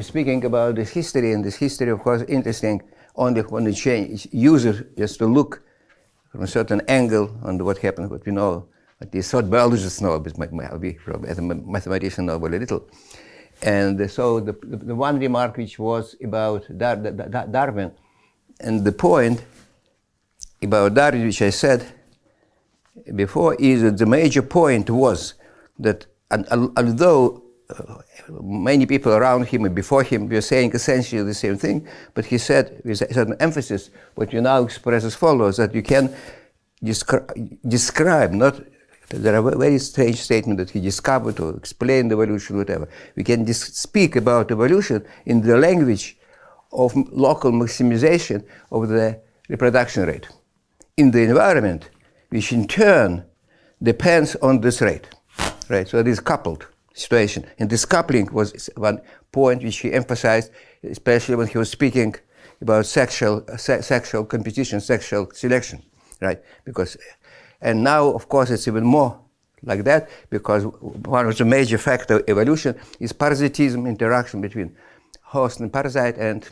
speaking about this history, and this history, of course, interesting only when the user just to look from a certain angle on what happened, what we know, at least what biologists know, but maybe as a mathematician know very little. And so the one remark which was about Darwin, and the point about Darwin, which I said before, is that the major point was that although many people around him and before him were saying essentially the same thing, but he said with a certain emphasis, what you now express as follows, that you can describe, not, there are very strange statements that he discovered or explained evolution, whatever. We can speak about evolution in the language of local maximization of the reproduction rate in the environment, which in turn depends on this rate, right? So it is coupled situation. And this coupling was one point which he emphasized, especially when he was speaking about sexual competition, sexual selection, right? Because, and now, of course, it's even more like that, because one of the major factors of evolution is parasitism, interaction between host and parasite, and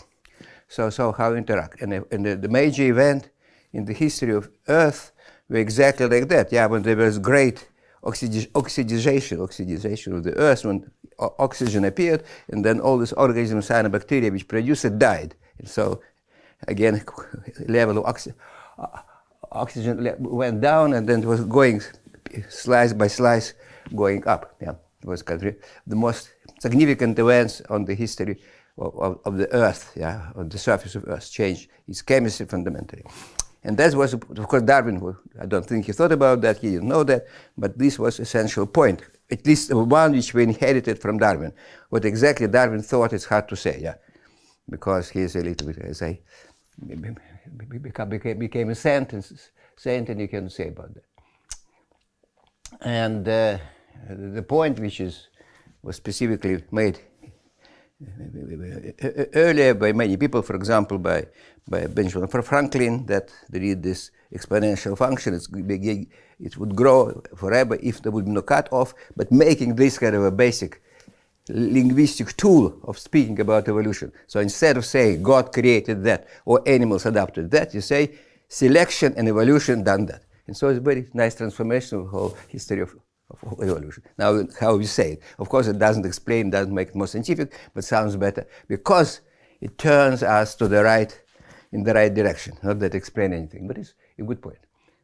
so how interact. And the major event in the history of Earth were exactly like that. Yeah, when there was great oxidization of the Earth, when oxygen appeared, and then all these organisms, cyanobacteria, which produced it, died. And so, again, level of oxygen went down, and then it was going slice by slice, going up. Yeah, it was the most significant events on the history of the Earth, yeah, on the surface of Earth, changed its chemistry fundamentally. And that was, of course, Darwin, I don't think he thought about that, he didn't know that, but this was essential point, at least one which we inherited from Darwin. What exactly Darwin thought is hard to say, yeah, because he is a little bit, as I became a saint, and you can say about that. And the point which was specifically made earlier by many people, for example, by Benjamin Franklin, that they read this exponential function, it would grow forever if there would be no cutoff, but making this kind of a basic linguistic tool of speaking about evolution. So instead of saying God created that or animals adapted that, you say selection and evolution done that. And so it's a very nice transformation of the whole history of evolution. Now, how you say it. Of course, it doesn't explain, doesn't make it more scientific, but sounds better because it turns us to the right, in the right direction. Not that explain anything, but it's a good point.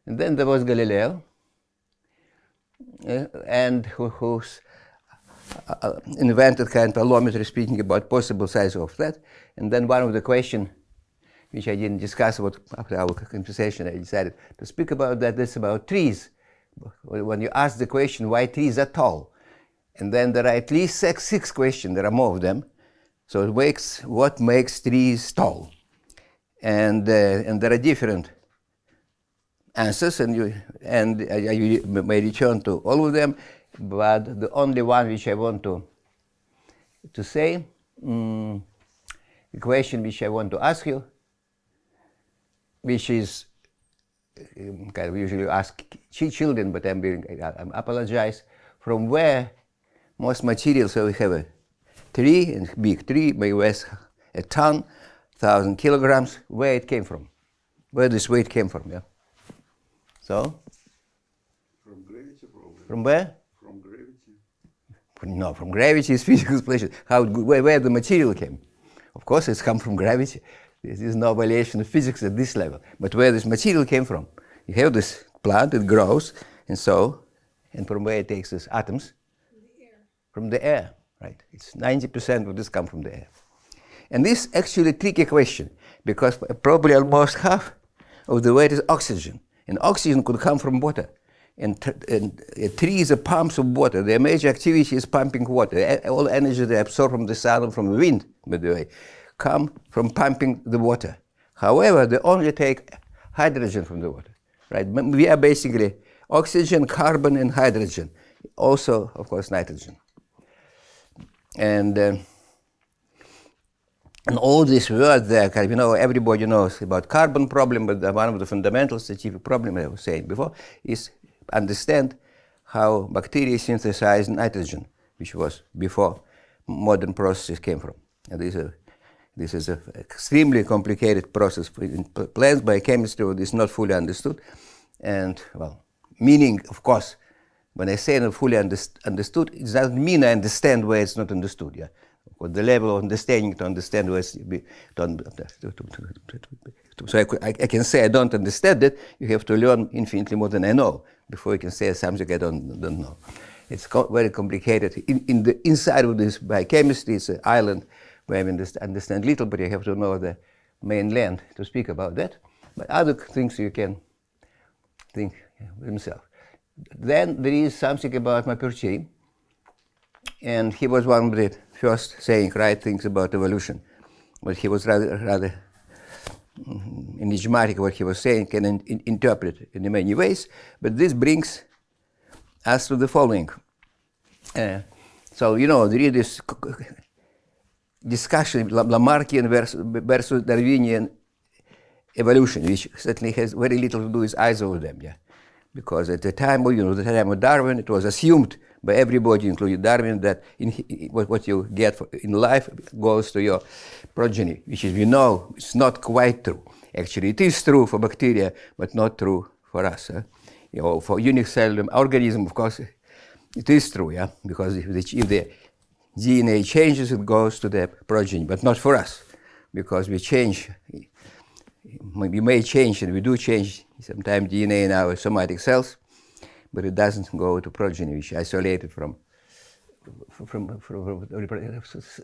And then there was Galileo, and who invented kind of allometry, speaking about possible size of that. And then one of the questions, which I didn't discuss after our conversation, I decided to speak about that. That's about trees. When you ask the question, why trees are tall? And then there are at least six questions, there are more of them. So it makes, what makes trees tall? And there are different answers, and you may return to all of them, but the only one which I want to say, the question which I want to ask you, which is kind of usually ask children, but I'm apologize, from where most materials, so we have a tree, and big tree may weigh a ton, 1,000 kilograms, where it came from, where this weight came from, yeah. So? From gravity, probably. From where? From gravity. No, from gravity is physical explanation. Where the material came? Of course, it's come from gravity. This is no violation of physics at this level. But where this material came from? You have this plant, it grows, and from where it takes these atoms? From the air. From the air, right? It's 90% of this come from the air. And this is actually a tricky question, because probably almost half of the weight is oxygen. And oxygen could come from water. And a tree is a pump of water. Their major activity is pumping water. All energy they absorb from the sun and from the wind, by the way, come from pumping the water. However, they only take hydrogen from the water, right? We are basically oxygen, carbon, and hydrogen. Also, of course, nitrogen. And all these words there, everybody knows about carbon problem, but one of the fundamental scientific problems I was saying before is understand how bacteria synthesize nitrogen, which was before modern processes came from. And this is an extremely complicated process. Plants by chemistry is not fully understood. And, well, meaning, of course, when I say not fully understood, it doesn't mean I understand where it's not understood. Yeah? The level of understanding to understand where it's so I can say I don't understand it. You have to learn infinitely more than I know before you can say something I don't know. It's very complicated. Inside of this biochemistry, it's an island where I understand little, but you have to know the mainland to speak about that. But other things you can think himself. Then there is something about Maperti, and he was one of the first saying right things about evolution. But he was rather enigmatic what he was saying, can interpret in many ways. But this brings us to the following. So, you know, there is this discussion, Lamarckian versus Darwinian evolution, which certainly has very little to do with either of them, yeah. Because at the time, you know, the time of Darwin, it was assumed by everybody, including Darwin, that what you get in life goes to your progeny, which is, we know, it's not quite true. Actually, it is true for bacteria, but not true for us. You know, for unicellular organism, of course, it is true, yeah, because if the DNA changes, it goes to the progeny, but not for us, because we change. We may change, and we do change sometimes DNA in our somatic cells, but it doesn't go to progeny, which is isolated from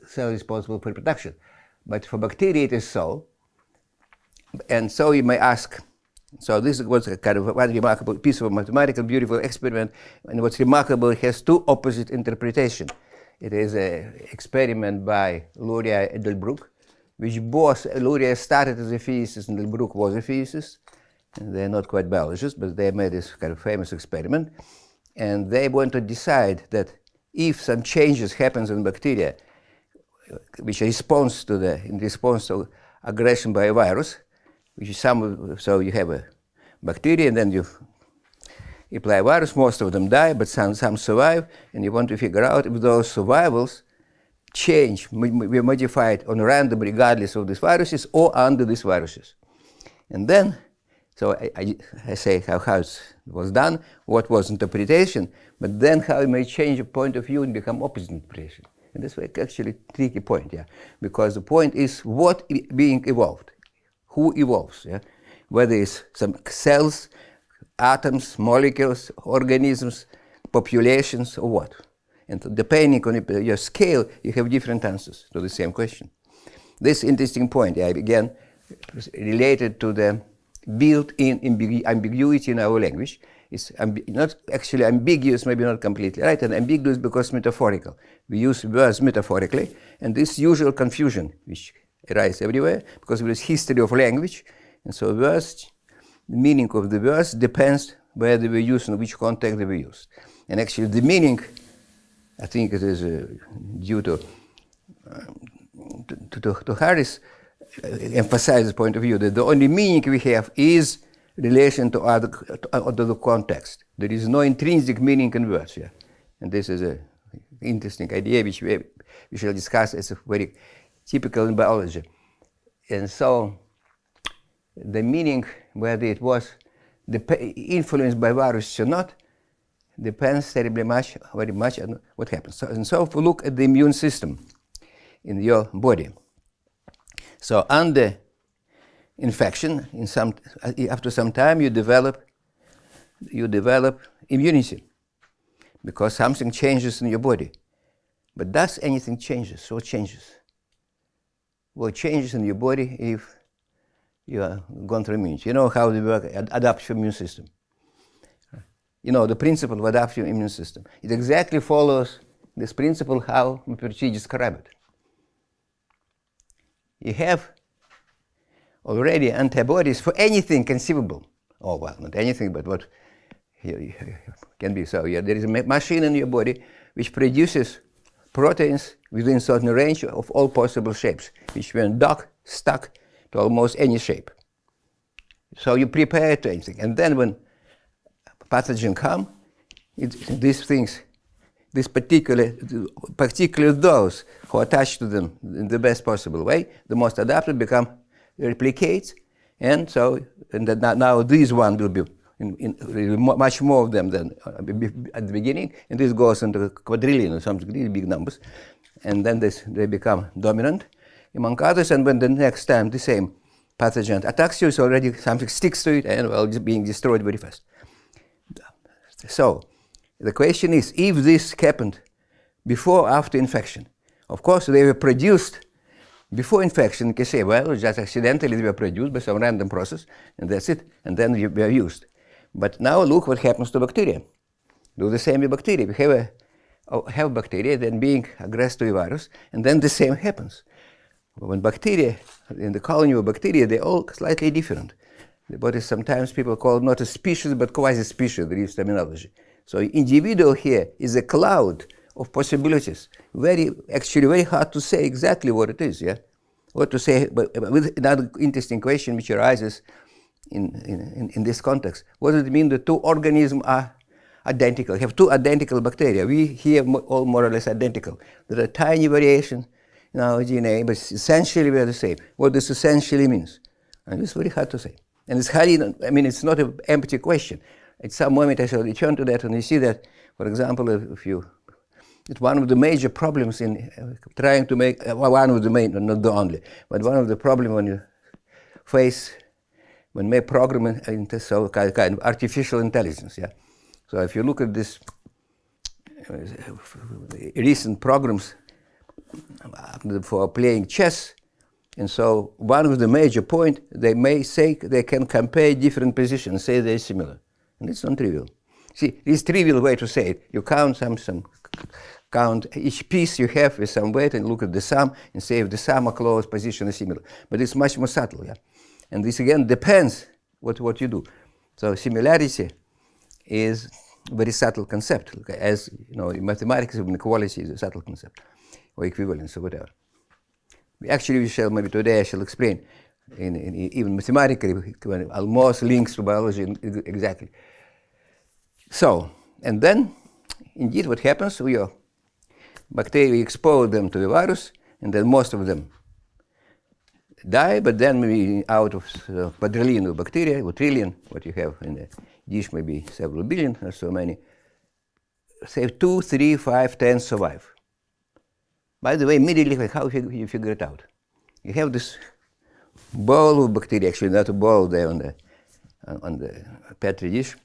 cell responsible for reproduction. But for bacteria, it is so. And so you may ask, so this was a kind of one remarkable piece of mathematical, beautiful experiment, and what's remarkable, it has two opposite interpretations. It is an experiment by Luria and Delbruck, which both, Luria started as a physicist and Delbruck was a physicist. And they're not quite biologists, but they made this kind of famous experiment. And they want to decide that if some changes happens in bacteria, which responds to in response to aggression by a virus, which is so you have a bacteria and then you apply a virus, most of them die, but some survive, and you want to figure out if those survivals change, we modified on random regardless of these viruses or under these viruses. And then, so I say how it was done, what was interpretation, but then how it may change a point of view and become opposite interpretation. And that's actually a tricky point, yeah, because the point is what being evolved, who evolves, yeah, whether it's some cells, atoms, molecules, organisms, populations, or what. And depending on your scale, you have different answers to the same question. This interesting point, yeah, again, related to the built-in ambiguity in our language. It's not actually ambiguous, maybe not completely right, and ambiguous because metaphorical. We use words metaphorically, and this usual confusion, which arises everywhere, because there is history of language, and so words, the meaning of the words depends where they were used and which context they were used. And actually the meaning, I think it is due to Harris, emphasize the point of view that the only meaning we have is relation to the context. There is no intrinsic meaning in words here. And this is an interesting idea which we shall discuss as a very typical in biology. And so the meaning, whether it was influenced by viruses or not, depends very much on what happens. So if we look at the immune system in your body, so under infection, after some time, you develop immunity because something changes in your body. But does anything changes? What changes? What changes in your body if you are gone through immunity? You know how they work, adaptive immune system. You know the principle of adaptive immune system. It exactly follows this principle how Maperti described it. You have already antibodies for anything conceivable. Oh, well, not anything, but what can be. So yeah, there is a machine in your body which produces proteins within a certain range of all possible shapes, which when stuck to almost any shape. So you prepare to anything. And then when pathogen come, these things this particularly those who attach to them in the best possible way, the most adapted become replicates, and so now this one will be much more of them than at the beginning, and this goes into a quadrillion or something, really big numbers, and then they become dominant among others, and when the next time the same pathogen attacks you, so already something sticks to it and well, it's being destroyed very fast. So the question is, if this happened before or after infection? Of course, they were produced before infection. You can say, well, just accidentally they were produced by some random process, and that's it, and then they were used. But now look what happens to bacteria. Do the same with bacteria. We have bacteria, then being aggressed to a virus, and then the same happens. When bacteria, in the colony of bacteria, they're all slightly different. What is sometimes people call not a species, but quasi-species, there is terminology. So individual here is a cloud of possibilities. Actually very hard to say exactly what it is, yeah? What to say, but with another interesting question which arises in this context. What does it mean that two organisms are identical? You have two identical bacteria. We here all more or less identical. There are tiny variations in our DNA, but essentially we are the same. What this essentially means? And it's very hard to say. And it's highly, I mean, it's not an empty question. At some moment I shall return to that, and you see that, for example, it's one of the major problems in trying to make, one of the main, not the only, but one of the problems when you face, when you make program into so kind of artificial intelligence, yeah. So if you look at this recent programs for playing chess, and so one of the major points, they may say they can compare different positions, say they're similar. And it's non-trivial. See, this trivial way to say it. You count count each piece you have with some weight and look at the sum and say if the sum or close position is similar. But it's much more subtle, yeah? And this again depends what you do. So similarity is a very subtle concept. As you know, in mathematics, inequality is a subtle concept, or equivalence or whatever. Actually, we shall, maybe today I shall explain, even mathematically, almost links to biology exactly. So, and then, indeed, what happens, bacteria, we expose them to the virus, and then most of them die, but then maybe out of quadrillion of bacteria, or trillion, what you have in the dish, maybe several billion or so many, say 2, 3, 5, 10 survive. By the way, immediately, how you figure it out? You have this bowl of bacteria, actually not a bowl there on the petri dish.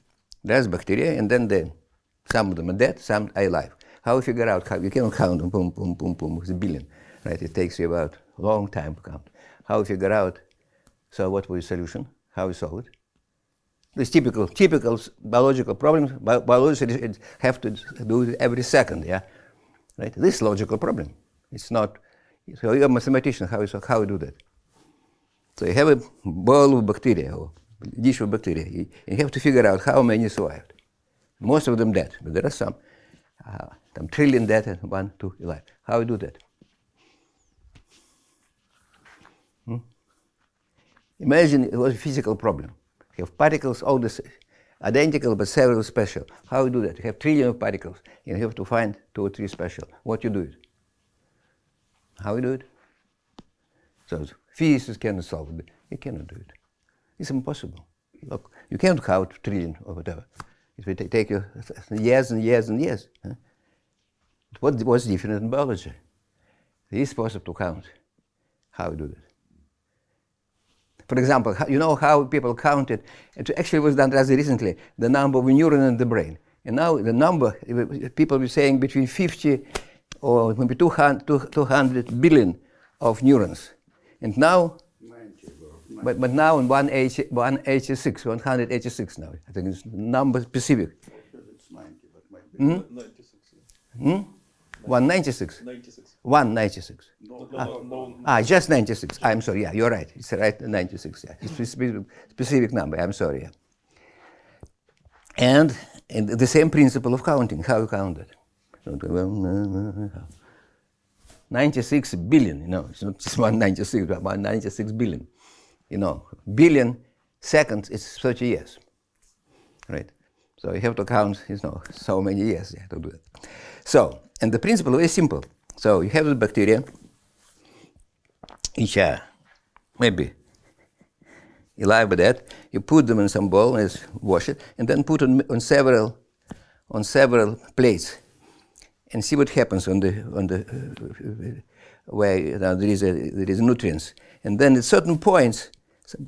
There's bacteria, and then some of them are dead, some are alive. How you figure out? How you cannot count them, boom, boom, boom, boom, it's a billion, right? It takes you about a long time to count. How you figure out? So what was the solution? How you solve it? This typical biological problems. Biologists have to do it every second, yeah, right? This logical problem. It's not. So you're a mathematician. How you do that? So you have a bowl of bacteria or dish of bacteria. You have to figure out how many survived. Most of them dead, but there are some trillion dead and 1, 2 alive. How you do that? Imagine it was a physical problem. You have particles, all this identical but several special. How you do that? You have trillion of particles. You have to find 2 or 3 special. What you do it? How you do it? So physicists cannot solve it. You cannot do it. It's impossible. Look, you can't count trillion or whatever. It will take you years and years and years. Huh? What was different in biology? It is possible to count. How you do that? For example, you know how people counted, it actually was done rather recently, the number of neurons in the brain. And now the number, people were saying between 50 or maybe 200 billion of neurons. And now, 90, but now in 186 now. I think it's number specific. It's 90, but might be 96. 196? 96. 196. no. Just 96. I'm sorry, yeah, you're right. It's right, 96, yeah. It's a specific number, I'm sorry, yeah. And the same principle of counting, how you count it. 96 billion, you know, it's not just 196, but 196 billion. You know, billion seconds is 30 years, right? So you have to count, so many years to do it. So, and the principle is very simple. So you have the bacteria, which are maybe alive by that. You put them in some bowl and wash it, and then put on several plates, and see what happens on the where there is nutrients. And then at certain points,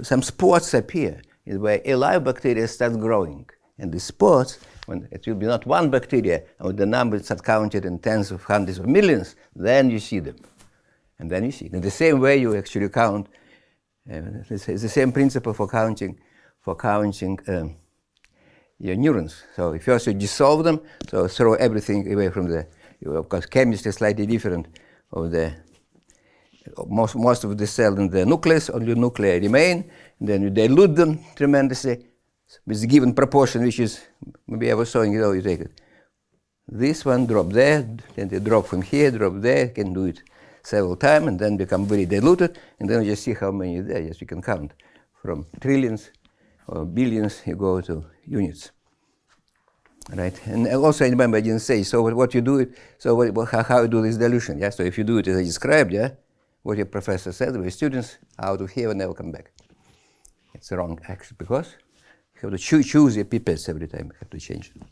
some spots appear where a live bacteria starts growing. And the spots, when it will be not one bacteria, and the numbers are counted in tens of hundreds of millions, then you see them. And then you see. In the same way you actually count, it's the same principle for counting your neurons. So first you dissolve them, so throw everything away from the, of course chemistry is slightly different of the, most of the cell in the nucleus, only nuclei remain, and then you dilute them tremendously with a given proportion, which is, maybe I was showing you, you take it. This one drop there, then they drop from here, drop there, you can do it several times, and then become very diluted, and then you just see how many is there. Yes, you can count. From trillions or billions, you go to units. Right? And also, I remember I didn't say, so what you do, how you do this dilution, yeah? So if you do it as I described, yeah, what your professor said with students, out of here and never come back. It's wrong, actually, because you have to choose your pipettes every time. You have to change it.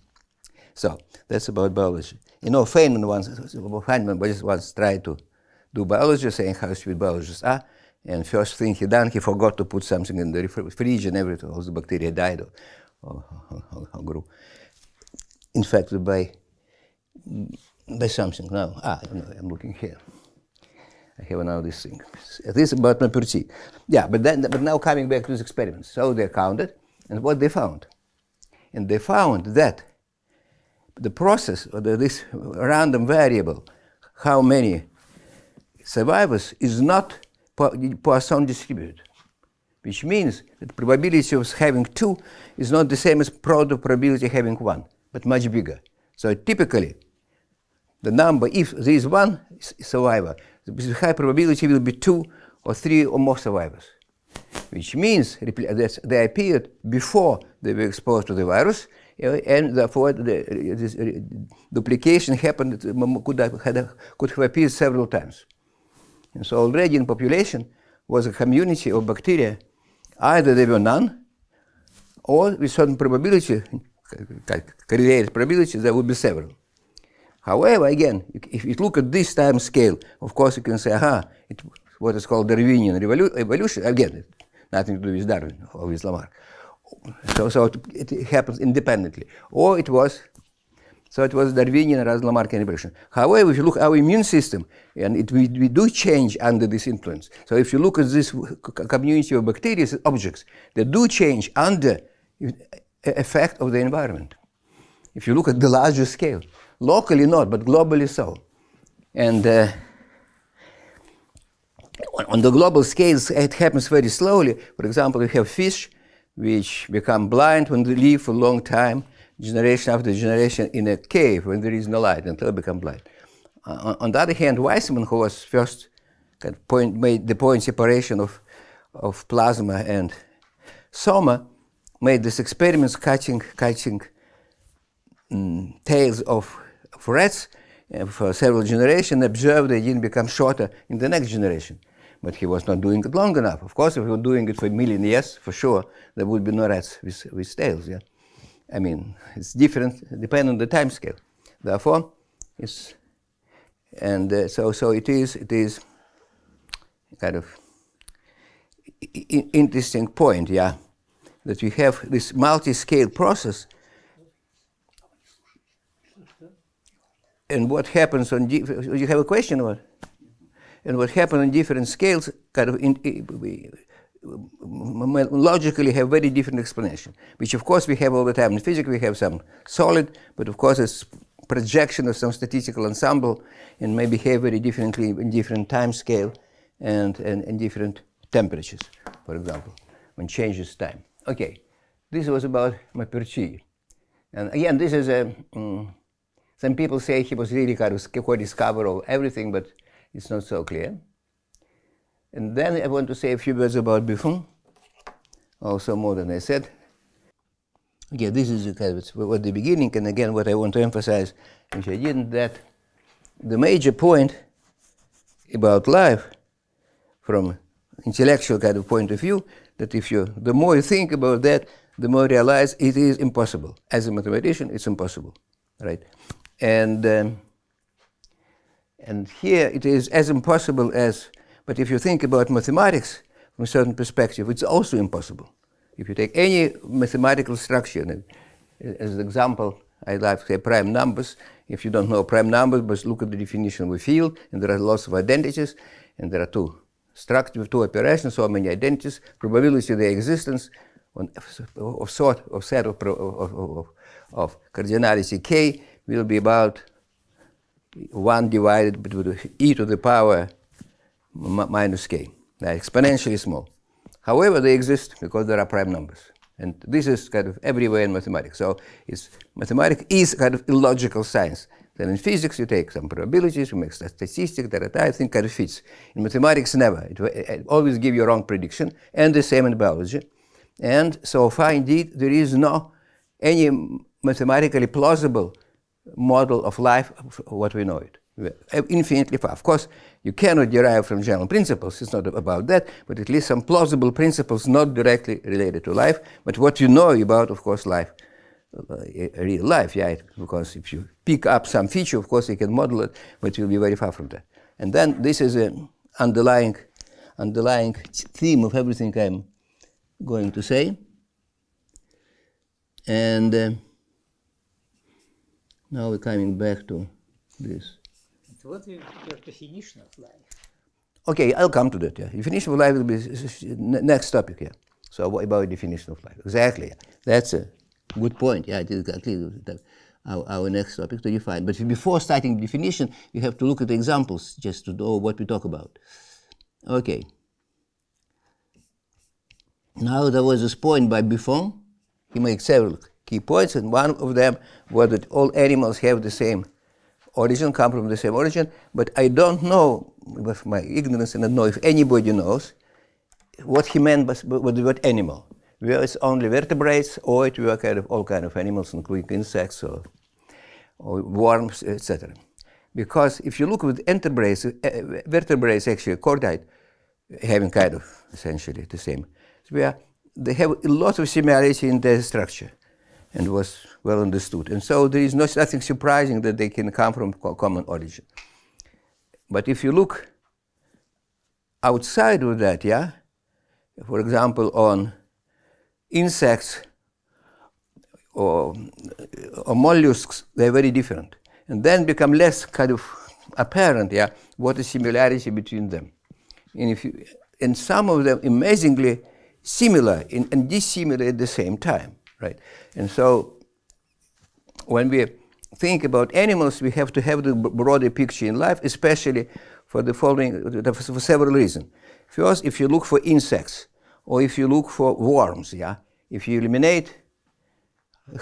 So that's about biology. You know, Feynman once tried to do biology, saying how sweet biologists are, and first thing he done, he forgot to put something in the fridge, and everything, all the bacteria died or grew. In fact, by something. Now, I'm looking here. I have now this thing. This is about Mercury. Yeah, but now coming back to these experiments. So they counted, and what they found? And they found that the process, or this random variable, how many survivors, is not Poisson distributed, which means that the probability of having 2 is not the same as probability of having 1, but much bigger. So typically, the number, if there is 1 survivor, the high probability will be 2 or 3 or more survivors, which means that they appeared before they were exposed to the virus, and therefore this duplication happened, could have appeared several times. And so already in population was a community of bacteria, either there were none, or with certain probability, correlated probability, there would be several. However, again, if you look at this time scale, of course you can say, it's what is called Darwinian evolution. Again, nothing to do with Darwin or with Lamarck. So it happens independently. Or it was Darwinian rather than Lamarckian evolution. However, if you look at our immune system, and we do change under this influence. So if you look at this community of bacteria objects, they do change under effect of the environment. If you look at the larger scale. Locally not, but globally so. And on the global scales, it happens very slowly. For example, you have fish which become blind when they live for a long time, generation after generation in a cave when there is no light until they become blind. On the other hand, Weissman, who was first made the point separation of plasma and soma, made these experiments catching tails of rats for several generations, observed they didn't become shorter in the next generation. But he was not doing it long enough. Of course, if he were doing it for a million years, for sure, there would be no rats with tails. Yeah, I mean, it's different depending on the time scale. Therefore, it's so it is kind of interesting point, yeah, that we have this multi-scale process. And what happens on you have a question or? And what happens on different scales kind of logically have very different explanation, which of course we have all the time. In physics we have some solid, but of course it's projection of some statistical ensemble and may behave very differently in different time scale and different temperatures, for example, when changes time. Okay, this was about Mercury. And again, this is a some people say he was really kind of co-discoverer of everything, but it's not so clear. And then I want to say a few words about Buffon, also more than I said. Okay, this is kind of what the beginning, and again what I want to emphasize, which I didn't, that the major point about life from intellectual kind of point of view, that if you, the more you think about that, the more you realize it is impossible. As a mathematician, it's impossible, right? And here it is as impossible as, but if you think about mathematics from a certain perspective, it's also impossible. If you take any mathematical structure, and as an example, I'd like to say prime numbers. If you don't know prime numbers, but look at the definition of a field, and there are lots of identities, and there are two structures, two operations, so many identities, probability of their existence of set of cardinality k will be about 1 divided by e to the power minus k. They're exponentially small. However, they exist because there are prime numbers. And this is kind of everywhere in mathematics. So mathematics is kind of illogical science. Then in physics, you take some probabilities, you make statistics, that I think kind of fits. In mathematics, never. It always gives you a wrong prediction, and the same in biology. And so far, indeed, there is no any mathematically plausible model of life, what we know it. Infinitely far. Of course, you cannot derive from general principles. It's not about that, but at least some plausible principles not directly related to life, but what you know about, of course, life, real life, yeah, because if you pick up some feature, of course, you can model it, but you'll be very far from that. And then this is an underlying theme of everything I'm going to say. And now we're coming back to this. What is your definition of life? Okay, I'll come to that. Yeah, definition of life will be next topic. Yeah. So what about definition of life? Exactly. Yeah. That's a good point. Yeah, it is exactly our next topic to define. But before starting definition, you have to look at the examples just to know what we talk about. Okay. Now there was this point by Buffon. He makes several key points, and one of them was that all animals have the same origin, come from the same origin, but I don't know, with my ignorance, and I don't know if anybody knows what he meant by the word animal. Whether it's only vertebrates, or it were kind of all kind of animals, including insects or worms, etc. Because if you look with vertebrates actually chordate, having kind of essentially the same. So they have a lot of similarity in their structure, and was well understood. And so there is nothing surprising that they can come from common origin. But if you look outside of that, yeah, for example, on insects or mollusks, they're very different. And then become less kind of apparent, yeah, what is similarity between them. And some of them amazingly similar and dissimilar at the same time. Right, and so when we think about animals, we have to have the broader picture in life, especially for the following, for several reasons. First, if you look for insects, or if you look for worms, yeah, if you eliminate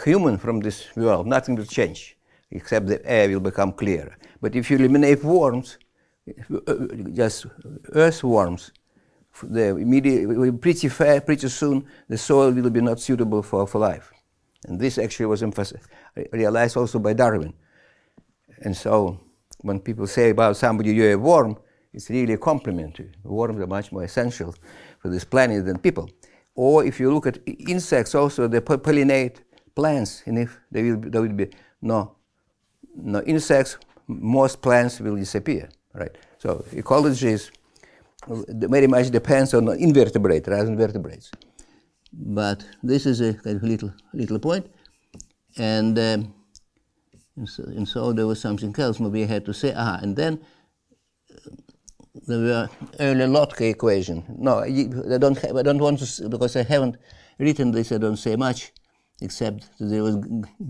human from this world, nothing will change, except the air will become clearer. But if you eliminate worms, just earthworms, pretty soon the soil will be not suitable for life. And this actually was realized also by Darwin. And so when people say about somebody, you're a worm, it's really a compliment. Worms are much more essential for this planet than people. Or if you look at insects also, they pollinate plants, and if there will be no insects, most plants will disappear, right? So ecology is very much depends on invertebrate rather than vertebrates. But this is a kind of little point, and so there was something else maybe I had to say. And then there were early Lotka equation. No, I don't want to, because I haven't written this. I don't say much, except that there was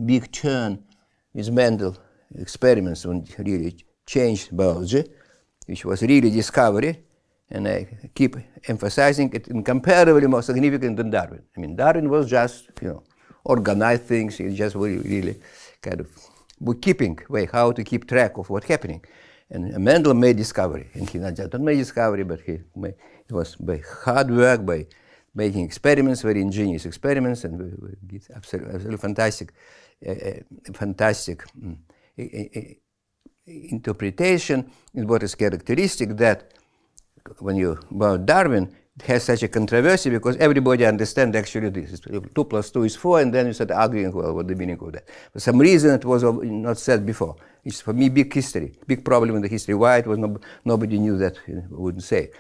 big turn with Mendel experiments when he really changed biology, which was really discovery. And I keep emphasizing it incomparably more significant than Darwin. I mean, Darwin was just, organized things. He just really kind of bookkeeping way, how to keep track of what's happening. And Mendel made discovery, and he not just made discovery, but it was by hard work, by making experiments, very ingenious experiments, and we get absolutely fantastic, interpretation. And what is characteristic that when you about Darwin, it has such a controversy because everybody understands actually this. 2 + 2 is 4, and then you start arguing, well, what the meaning of that. For some reason, it was not said before. It's for me big history, big problem in the history. Why it was nobody knew that, wouldn't say.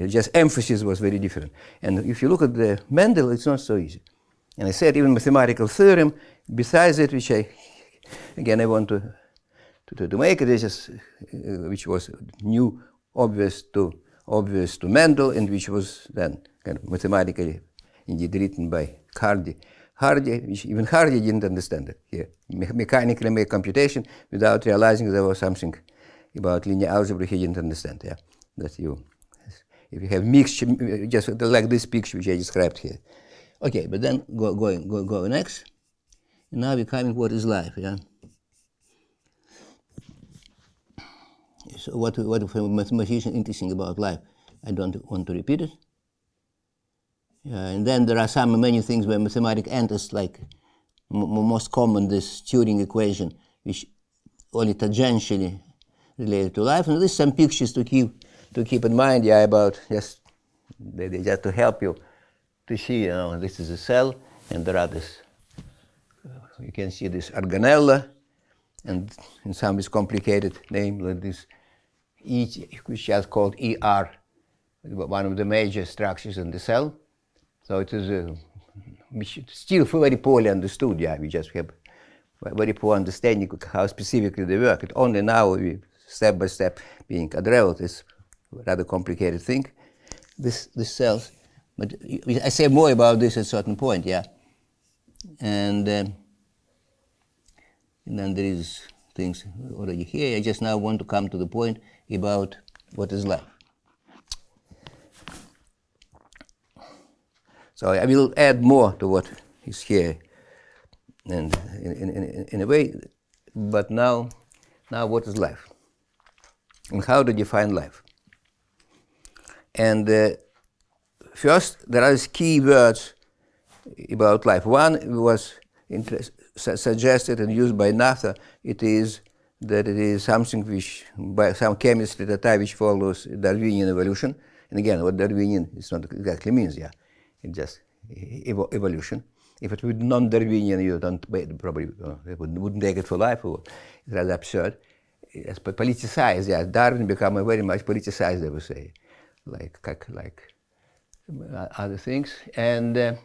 Just emphasis was very different. And if you look at the Mendel, it's not so easy. And I said even mathematical theorem, besides it, which I want to make it, is just, which was new, obvious to Mendel, and which was then kind of mathematically indeed written by Hardy, which even Hardy didn't understand it. He mechanically made computation without realizing there was something about linear algebra he didn't understand. Yeah, that if you have mixture, just like this picture which I described here. Okay, but then go next. And now we're coming what is life. Yeah. So what for a mathematician interesting about life? I don't want to repeat it. And then there are many things where mathematics enters, like most common, this Turing equation, which only tangentially related to life. And there's some pictures to keep in mind, yeah, about just to help you to see, this is a cell, and there are this, you can see this organella, and in some is complicated name like this, which is called ER, one of the major structures in the cell. So it is still very poorly understood. Yeah, we just have very poor understanding of how specifically they work. It only now we step by step being addressed this rather complicated thing. This cells, but I say more about this at a certain point. Yeah, and then there is things already here. I just now want to come to the point about what is life. So I will add more to what is here, and in a way. But now what is life, and how to define life? And first, there are key words about life. One was suggested and used by NASA. It is that it is something which, by some chemists at the time, which follows Darwinian evolution. And again, what Darwinian is not exactly means, yeah. It's just evolution. If it would be non-Darwinian, you probably wouldn't take it for life. Or it's rather absurd. It's politicized, yeah. Darwin became very much politicized, I would say, like other things. And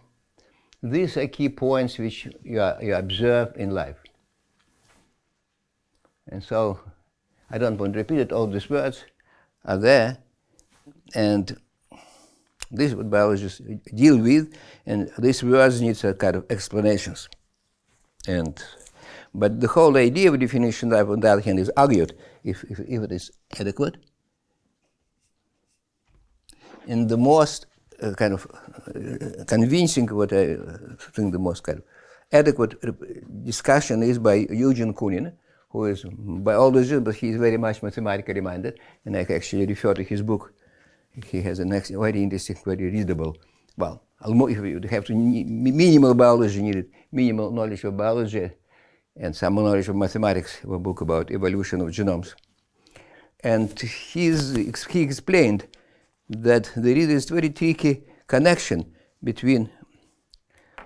these are key points which you observe in life. And so I don't want to repeat it. All these words are there, and this is what biologists deal with, and these words need a kind of explanations. But the whole idea of definition of life, on the other hand, is argued if it is adequate. And the most convincing, what I think the most kind of adequate discussion is by Eugene Koonin, who is a biologist, but he is very much mathematically minded, and I actually refer to his book. He has a very interesting, very readable, well, if you have to minimal biology needed, minimal knowledge of biology, and some knowledge of mathematics, a book about evolution of genomes. And he explained that there is this very tricky connection between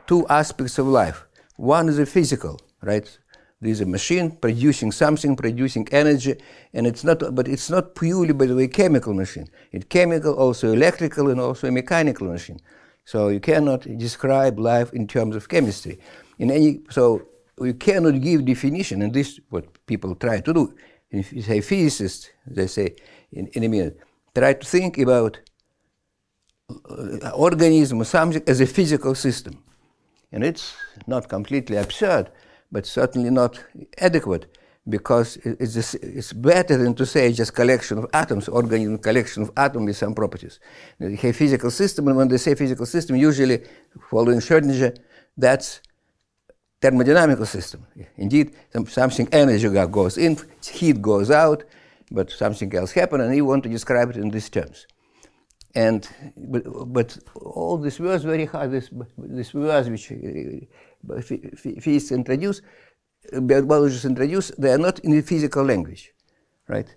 two aspects of life. One is a physical, right? There is a machine producing something, producing energy, and it's not purely, by the way, chemical machine. It's chemical, also electrical, and also a mechanical machine. So you cannot describe life in terms of chemistry. So you cannot give definition, and this is what people try to do. If you say physicists, they say in a minute, try to think about organism or something as a physical system. And it's not completely absurd, but certainly not adequate, because it's better than to say just collection of atoms, organism collection of atoms with some properties. You have physical system, and when they say physical system, usually following Schrödinger, that's thermodynamical system. Indeed, something energy goes in, heat goes out, but something else happens, and you want to describe it in these terms. And but all these words very hard. These words which physicists introduce, biologists introduce, they are not in the physical language, right?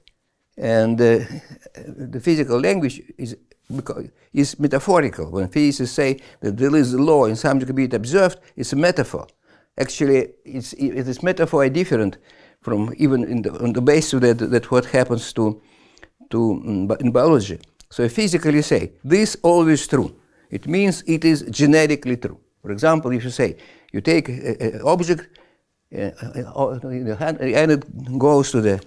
And the physical language is metaphorical. When physicists say that there is a law and something can be observed, it's a metaphor. Actually, this metaphor is different from even on the basis of that what happens in biology. So physically say, this always true. It means it is genetically true. For example, if you say, you take an object in the hand and it goes to the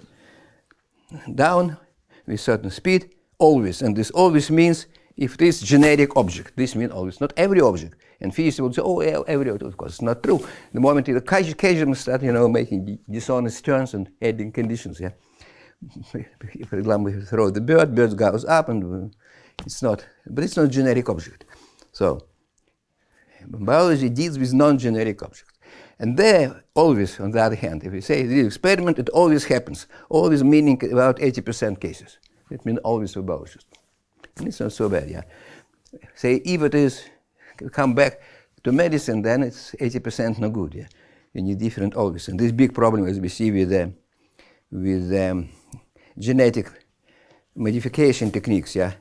down with certain speed, always. And this always means if this genetic object, this means always, not every object. And physicists would say, oh, yeah, every object, of course, it's not true. The moment the occasionally start, making dishonest turns and adding conditions, yeah. For example, if you throw the bird goes up, and it's not a generic object. So biology deals with non-generic objects. And there, always, on the other hand, if you say the experiment, it always happens, always meaning about 80% cases. It means always for biologists. And it's not so bad, yeah. Say if it is, come back to medicine, then it's 80% no good, yeah. You need different always. And this big problem, as we see with genetic modification techniques, yeah.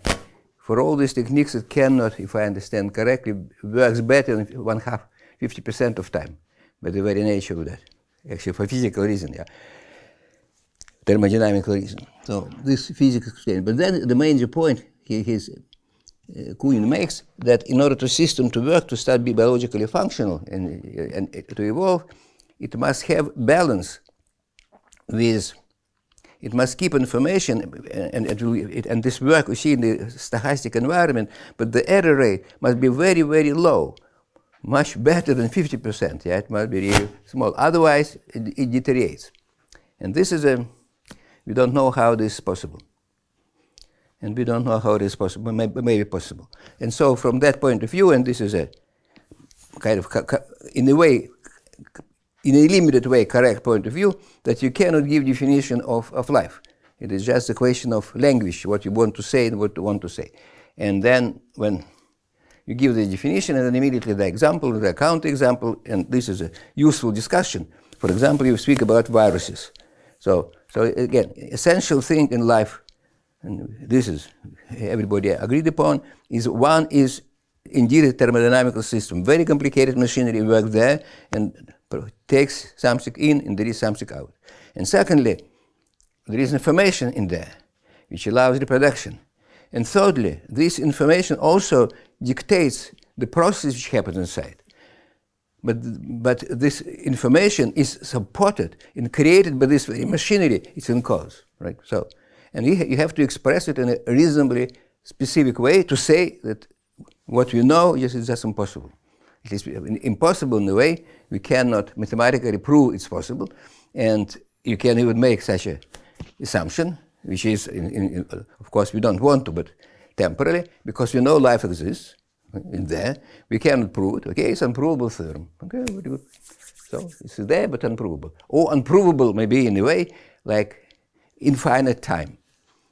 For all these techniques, it cannot, if I understand correctly, works better than 50% of time, by the very nature of that. Actually, for physical reason, yeah. Thermodynamical reason. So this physics explains. But then the major point Kuhn makes that in order for system to work, to start be biologically functional and to evolve, it must have balance with. It must keep information, and this work we see in the stochastic environment, but the error rate must be very, very low, much better than 50%. Yeah, it must be really small. Otherwise, it deteriorates. And this is we don't know how this is possible. And we don't know how it is possible, maybe possible. And so from that point of view, and this is a kind of, in a way, in a limited way, correct point of view, that you cannot give definition of life. It is just a question of language, what you want to say and what you want to say. And then when you give the definition and then immediately the example, the counterexample, and this is a useful discussion. For example, you speak about viruses. So again, essential thing in life, and this is everybody agreed upon, is one is indeed a thermodynamical system. Very complicated machinery works there and takes something in and there is something out. And secondly, there is information in there which allows reproduction. And thirdly, this information also dictates the process which happens inside. But this information is supported and created by this very machinery. It's in cause, right? So, and you have to express it in a reasonably specific way to say that what we know is just impossible. It is impossible in a way we cannot mathematically prove it's possible, and you can even make such an assumption, which is, of course, we don't want to, but temporarily, because we know life exists in there. We cannot prove it. Okay, it's an unprovable theorem. Okay, very good. So it's there, but unprovable. Or unprovable, maybe in a way like infinite time.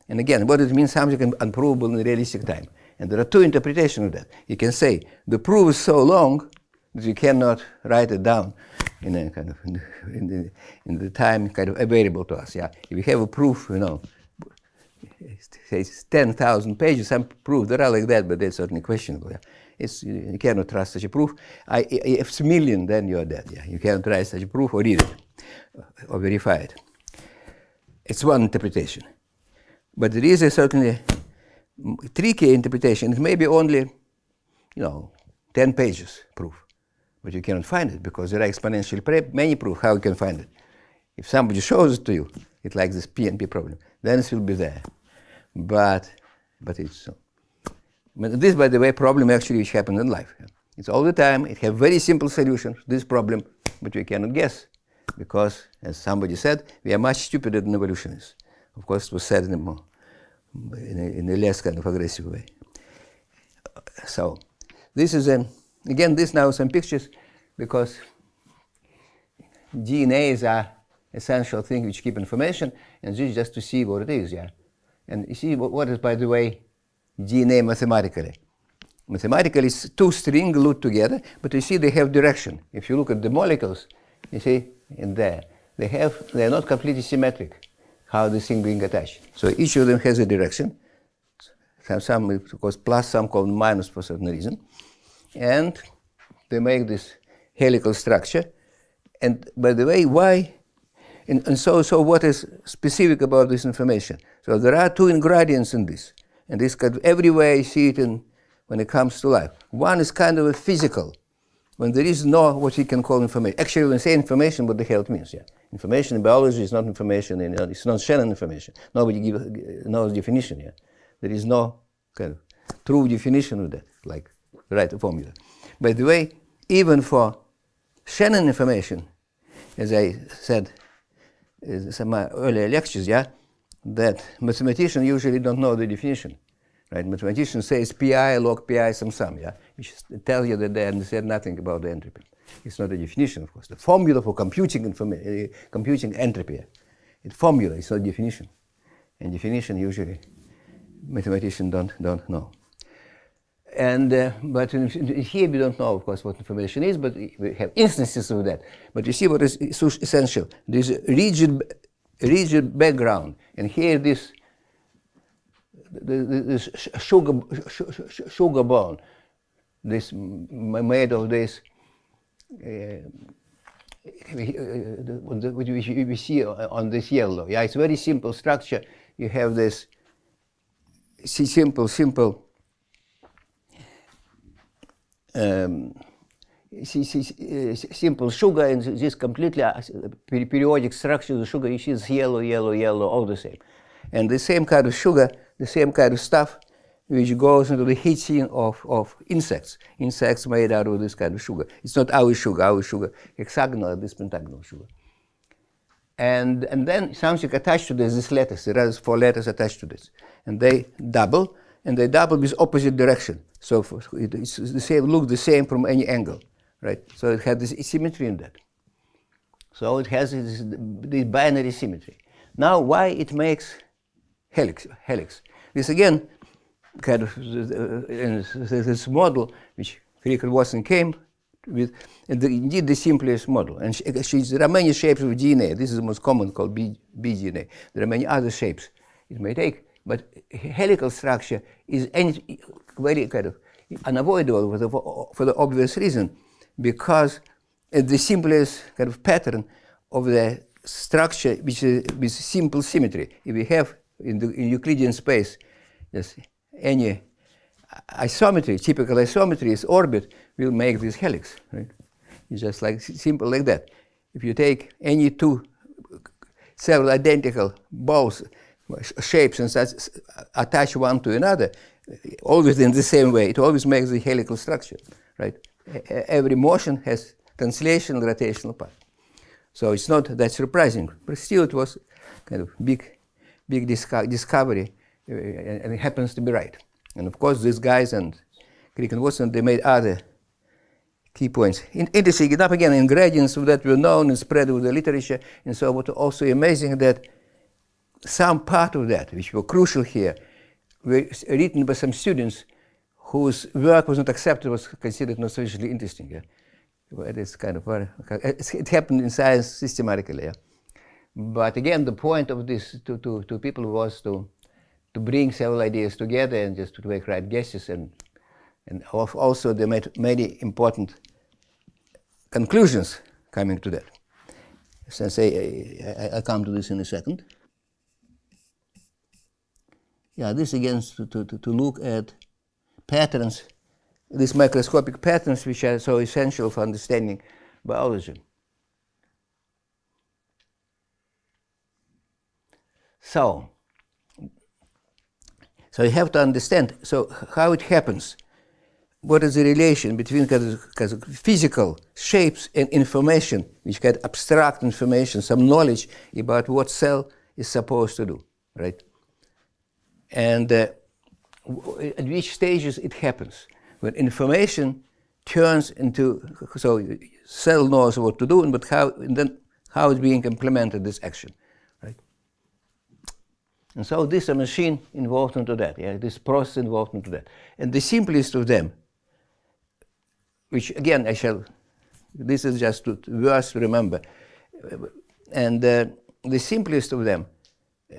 And again, what it means, something unprovable in realistic time. And there are two interpretations of that. You can say the proof is so long that you cannot write it down in a kind of in the time kind of available to us. Yeah, if you have a proof, it's 10,000 pages. Some proof there are like that, but that's certainly questionable. Yeah? You cannot trust such a proof. If it's a million, then you are dead. Yeah, you cannot write such a proof or read it or verify it. It's one interpretation, but there is a certainly tricky interpretation. It may be only, 10 pages proof, but you cannot find it because there are exponentially many proof. How you can find it? If somebody shows it to you, it's like this PNP problem. Then it will be there. But it's so. But this, by the way, problem actually which happens in life. It's all the time. It has very simple solutions. This problem, but we cannot guess because, as somebody said, we are much stupider than evolutionists. Of course, it was said in a less kind of aggressive way. So this is again, this now some pictures because DNAs are essential thing which keep information, and this is just to see what it is, yeah. And you see what is, by the way, DNA mathematically. Mathematically, it's two strings glued together, but you see they have direction. If you look at the molecules, you see in there, they are not completely symmetric, how the thing being attached. So each of them has a direction. Some called plus, some called minus for certain reason. And they make this helical structure. And by the way, why? And so what is specific about this information? So there are two ingredients in this. And this kind of everywhere you see it when it comes to life. One is kind of a physical, when there is no what we can call information. Actually, when we say information, what the hell it means, yeah. Information in biology is not information, it's not Shannon information. Nobody knows definition, yeah. There is no kind of true definition of that, like write a formula. By the way, even for Shannon information, as I said in some earlier lectures, yeah, that mathematicians usually don't know the definition. Right? Mathematicians say it's pi log pi some sum, yeah, which tells you that they understand nothing about the entropy. It's not a definition, of course. The formula for computing entropy, it's formula, it's not definition. And definition usually mathematicians don't know. And but here we don't know, of course, what information is, but we have instances of that. But you see what is essential. There's a rigid background, and here this sugar bone, this made of this, which we see on this yellow. Yeah, it's a very simple structure. You have this simple sugar, and this completely periodic structure of the sugar. You see it's yellow, all the same. And the same kind of sugar, the same kind of stuff, which goes into the heat sink of insects. Insects made out of this kind of sugar. It's not our sugar, hexagonal, this pentagonal sugar. And then something attached to this letters, there are 4 letters attached to this. And they double with opposite direction. So it's the same, look the same from any angle, right? So it has this symmetry in that. So it has this binary symmetry. Now, why it makes helix? This again, kind of this model which Crick and Watson came with, indeed the simplest model. And there are many shapes of DNA. This is the most common, called BDNA. There are many other shapes it may take, but helical structure is very kind of unavoidable for the obvious reason, because the simplest kind of pattern of the structure, which is with simple symmetry. If we have in Euclidean space, yes, any isometry, typical isometry is orbit, will make this helix. Right? It's just like simple like that. If you take any two several identical balls, shapes, and such, attach one to another, always in the same way, it always makes the helical structure. Right? Every motion has translational, rotational part. So it's not that surprising, but still it was kind of big discovery, and it happens to be right. And of course, these guys and Crick and Watson, they made other key points. Interesting enough, again, ingredients that were known and spread with the literature, and so what also amazing that some part of that, which were crucial here, were written by some students whose work was not accepted, was considered not sufficiently interesting. Yeah? It is kind of it happened in science systematically. Yeah? But again, the point of this to people was to bring several ideas together and just to make right guesses, and also they made many important conclusions coming to that. Since I'll come to this in a second. Yeah, this again to look at patterns, these microscopic patterns which are so essential for understanding biology. So you have to understand, so how it happens. What is the relation between kind of physical shapes and information, which kind of abstract information, some knowledge about what cell is supposed to do, right? And at which stages it happens. When information turns into, so cell knows what to do, but how it's being implemented, this action, right? And so this is a machine involved into that, yeah, this process involved into that. And the simplest of them, which again this is just worth to remember, and the simplest of them,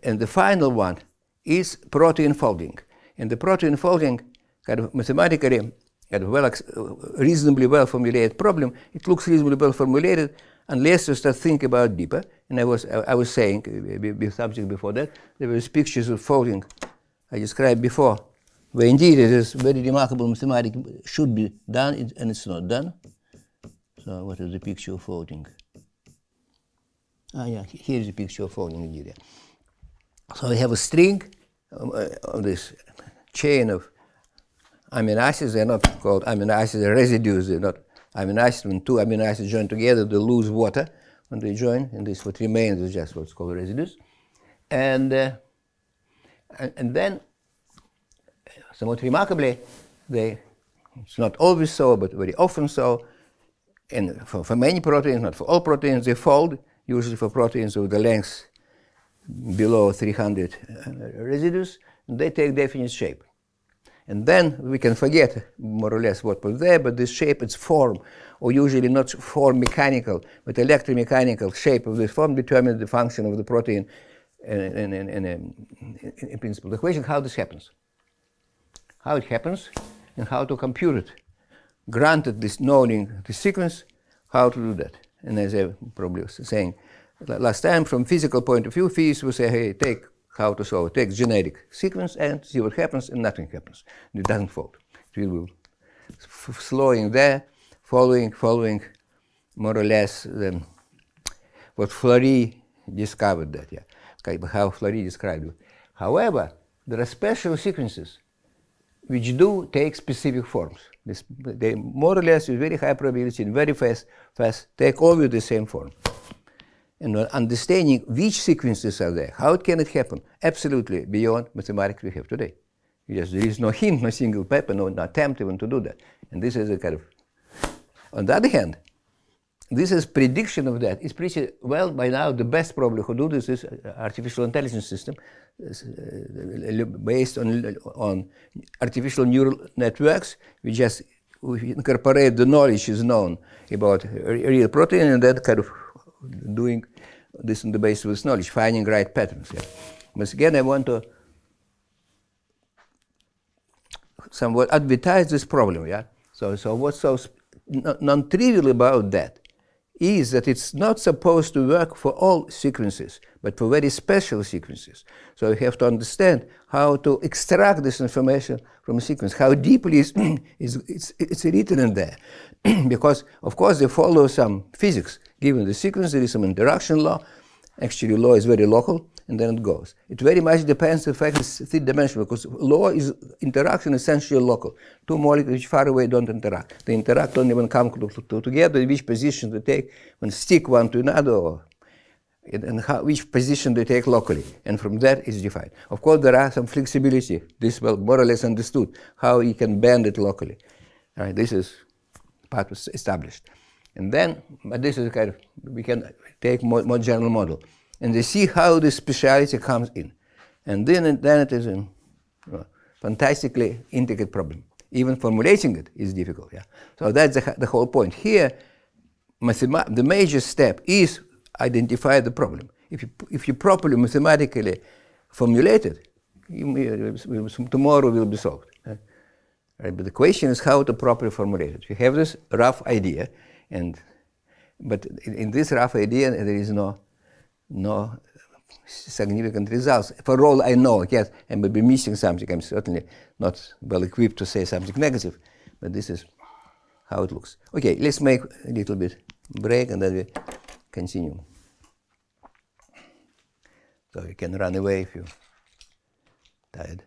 and the final one, is protein folding. And the protein folding, kind of mathematically, kind of reasonably well formulated problem. It looks reasonably well formulated unless you start thinking about deeper. And I was saying, the subject before that, there was pictures of folding I described before, where indeed it is very remarkable mathematics should be done, and it's not done. So what is the picture of folding? Ah, yeah, here is a picture of folding indeed. Yeah. So we have a string of this chain of amino acids. They're not called amino acids, they're residues. They're not amino acids. When two amino acids join together, they lose water when they join, and this what remains is just what's called residues. And then, somewhat remarkably, it's not always so, but very often so, and for many proteins, not for all proteins, they fold, usually for proteins with the length below 300 residues, they take definite shape. And then we can forget more or less what was there, but this shape, its form, or usually not form mechanical, but electromechanical shape of this form determines the function of the protein in principle. The question is how this happens. How it happens and how to compute it. Granted this knowing the sequence, how to do that. And as I probably was saying last time, from physical point of view, physicists will say, hey, take how to solve it. Take generic sequence and see what happens, and nothing happens. It doesn't fold. It will slowing there, following more or less what Fleury discovered that, yeah, how Fleury described it. However, there are special sequences which do take specific forms. They more or less with very high probability and very fast take always the same form. And understanding which sequences are there, how can it happen, absolutely beyond mathematics we have today. Yes, there is no hint, no single paper, no attempt even to do that. And this is a kind of, on the other hand, this is prediction of that. It's pretty well by now the best probably who do this is artificial intelligence system based on artificial neural networks. We incorporate the knowledge is known about real protein and that kind of doing this on the basis of this knowledge, finding right patterns. Yeah. But again, I want to somewhat advertise this problem. Yeah. So what's so non-trivial about that is that it's not supposed to work for all sequences, but for very special sequences. So you have to understand how to extract this information from a sequence, how deeply it's written in there. Because, of course, they follow some physics. Given the sequence, there is some interaction law. Actually, law is very local, and then it goes. It very much depends, in fact, it's three-dimensional, because law is interaction essentially local. Two molecules which far away don't interact. They interact only when come together, which position they take, when stick one to another, and which position they take locally. And from that is defined. Of course, there are some flexibility. This well more or less understood, how you can bend it locally. All right, this is part established. And then, but this is kind of, we can take more general model. And they see how this speciality comes in. And then it is a fantastically intricate problem. Even formulating it is difficult. Yeah? So that's the whole point. Here, the major step is identify the problem. If you properly mathematically formulate it, tomorrow will be solved. Right? But the question is how to properly formulate it. You have this rough idea, but in this rough idea there is no significant results. For all I know, yes, I may be missing something. I'm certainly not well equipped to say something negative, but this is how it looks. Okay, let's make a little bit break and then we continue. So you can run away if you're tired.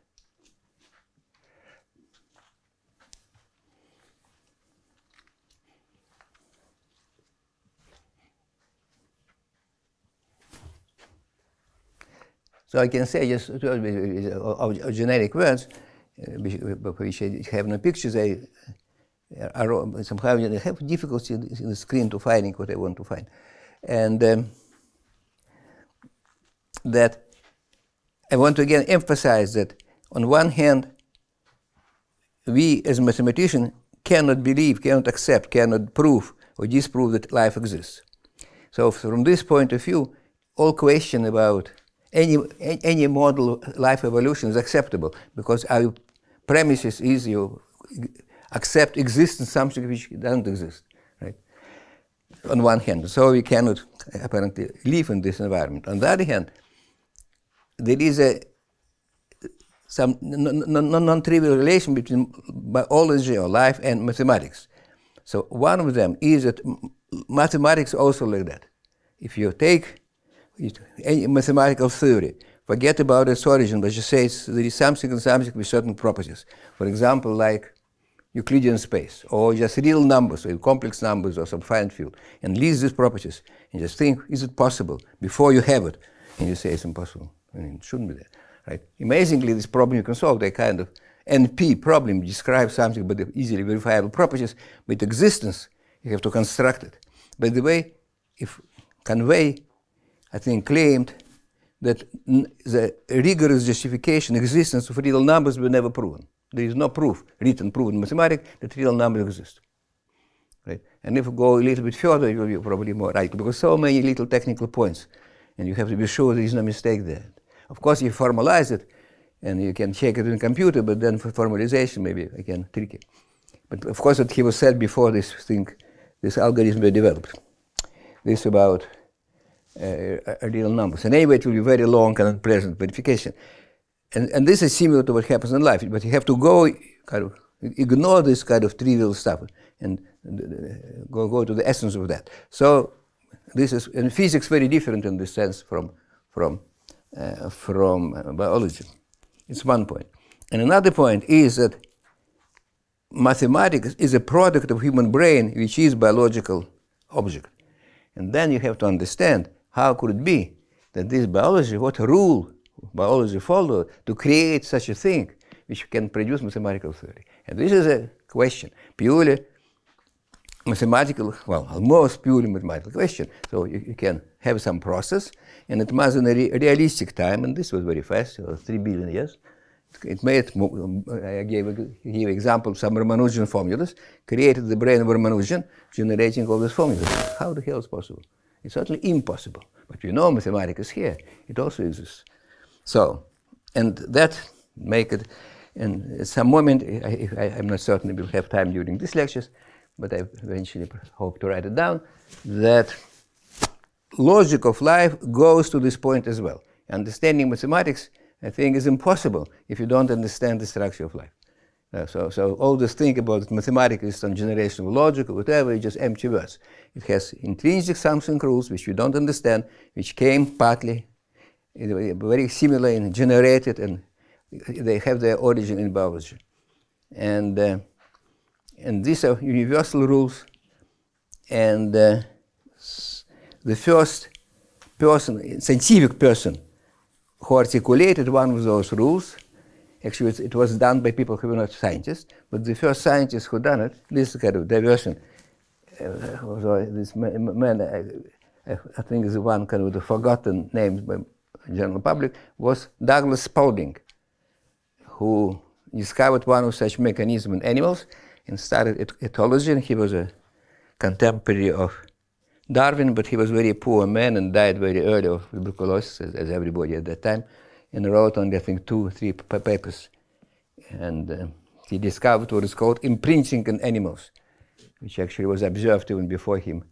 So I can say just of generic words, which I have no pictures. Somehow I have difficulty in the screen to finding what I want to find, and that I want to again emphasize that on one hand, we as mathematicians cannot believe, cannot accept, cannot prove or disprove that life exists. So from this point of view, all question about any model of life evolution is acceptable, because our premises is you accept existence something which doesn't exist, right? On one hand, so we cannot apparently live in this environment. On the other hand, there is some non-trivial relation between biology or life and mathematics. So one of them is that mathematics also like that. If you take any mathematical theory, forget about its origin, but just say there is something and something with certain properties. For example, like Euclidean space, or just real numbers, or complex numbers, or some finite field, and list these properties, and just think, is it possible? Before you have it, and you say it's impossible. I mean, it shouldn't be there, right? Amazingly, this problem you can solve, the kind of NP problem, describes something by the easily verifiable properties, but existence, you have to construct it. By the way, if Conway, I think, claimed that the rigorous justification existence of real numbers were never proven. There is no proof, written proof in mathematics, that real numbers exist. Right? And if you go a little bit further, you will be probably more right, because so many little technical points, and you have to be sure there is no mistake there. Of course, you formalize it, and you can check it in a computer, but then for formalization, maybe again tricky. But of course, what he was said before this thing, this algorithm were developed. This about real numbers. And anyway, it will be very long and unpleasant verification. And this is similar to what happens in life, but you have to go, kind of, ignore this kind of trivial stuff and go to the essence of that. So this is, in physics, very different in this sense from biology. It's one point. And another point is that mathematics is a product of human brain, which is biological object. And then you have to understand how could it be that this biology, what rule biology followed to create such a thing which can produce mathematical theory. And this is a question, purely mathematical, well, almost purely mathematical question. So you can have some process, and it was in a realistic time, and this was very fast, 3 billion years. It made, I gave example of some Ramanujan formulas, created the brain of Ramanujan, generating all these formulas. How the hell is possible? It's certainly impossible. But you know mathematics is here. It also exists. So, and that make it, and at some moment, I'm not certain we'll have time during these lectures, but I eventually hope to write it down, that logic of life goes to this point as well. Understanding mathematics, I think, is impossible if you don't understand the structure of life. So all this thing about mathematics is some generation of logic or whatever is just empty words. It has intrinsic something rules which you don't understand, which came partly very similar and generated, and they have their origin in biology. And these are universal rules. And the first person, scientific person, who articulated one of those rules, actually it was done by people who were not scientists, but the first scientist who done it, this kind of diversion, this man, I think is the one kind of the forgotten names by the general public, was Douglas Spalding, who discovered one of such mechanisms in animals and started ecology. And he was a contemporary of Darwin, but he was a very poor man and died very early of tuberculosis, as everybody at that time, and wrote only, I think, 2 or 3 papers. And he discovered what is called imprinting in animals, which actually was observed even before him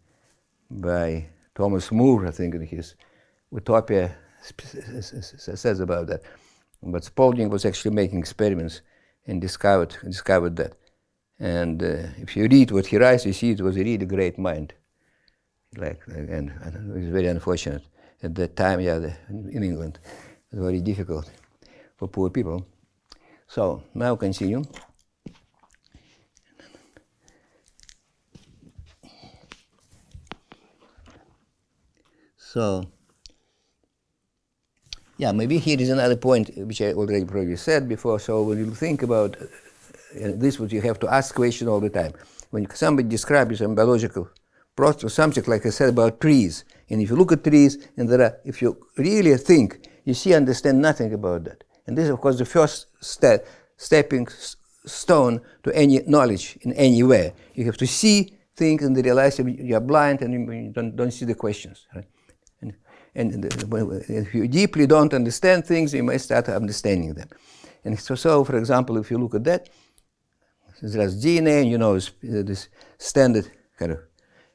by Thomas More, I think, in his Utopia says about that. But Spalding was actually making experiments and discovered that. And if you read what he writes, you see it was a really great mind. And it was very unfortunate at that time. Yeah, in England, it was very difficult for poor people. So now continue. So yeah, maybe here is another point which I already probably said before. So when you think about this, what you have to ask question all the time. When somebody describes some biological process or something, like I said about trees, and if you look at trees, and if you really think, you see, understand nothing about that. And this is, of course, the first stepping stone to any knowledge in any way. You have to see things and realize you're blind and you don't see the questions. Right? And if you deeply don't understand things, you may start understanding them. And so, for example, if you look at that, there's DNA, and you know this standard kind of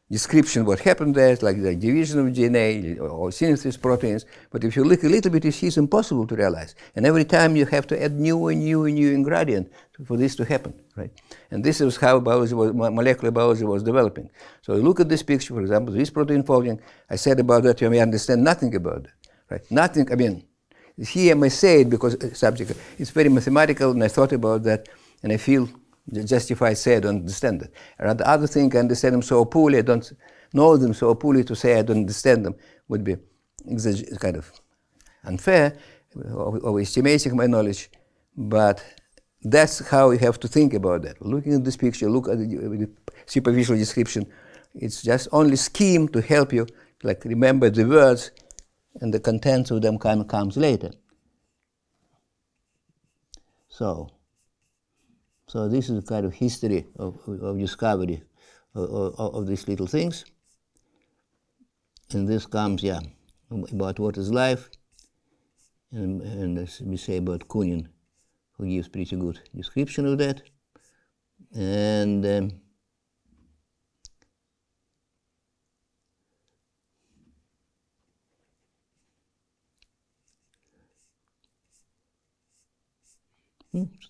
description what happened there, like the division of DNA or synthesis proteins. But if you look a little bit, you see it's impossible to realize. And every time you have to add new ingredient for this to happen, right? And this is how molecular biology was developing. So you look at this picture, for example, this protein folding. I said about that you may understand nothing about it, right? Nothing. I mean, here I may say it because subject. It's very mathematical, and I thought about that, and I feel justified say I don't understand it. And the other thing, I understand them so poorly, I don't know them so poorly to say I don't understand them would be kind of unfair, overestimating my knowledge. But that's how you have to think about that. Looking at this picture, look at the superficial description. It's just only scheme to help you, like remember the words, and the contents of them comes later. So this is a kind of history of discovery of these little things. And this comes, yeah, about what is life. And as we say about Kunin, who gives pretty good description of that. And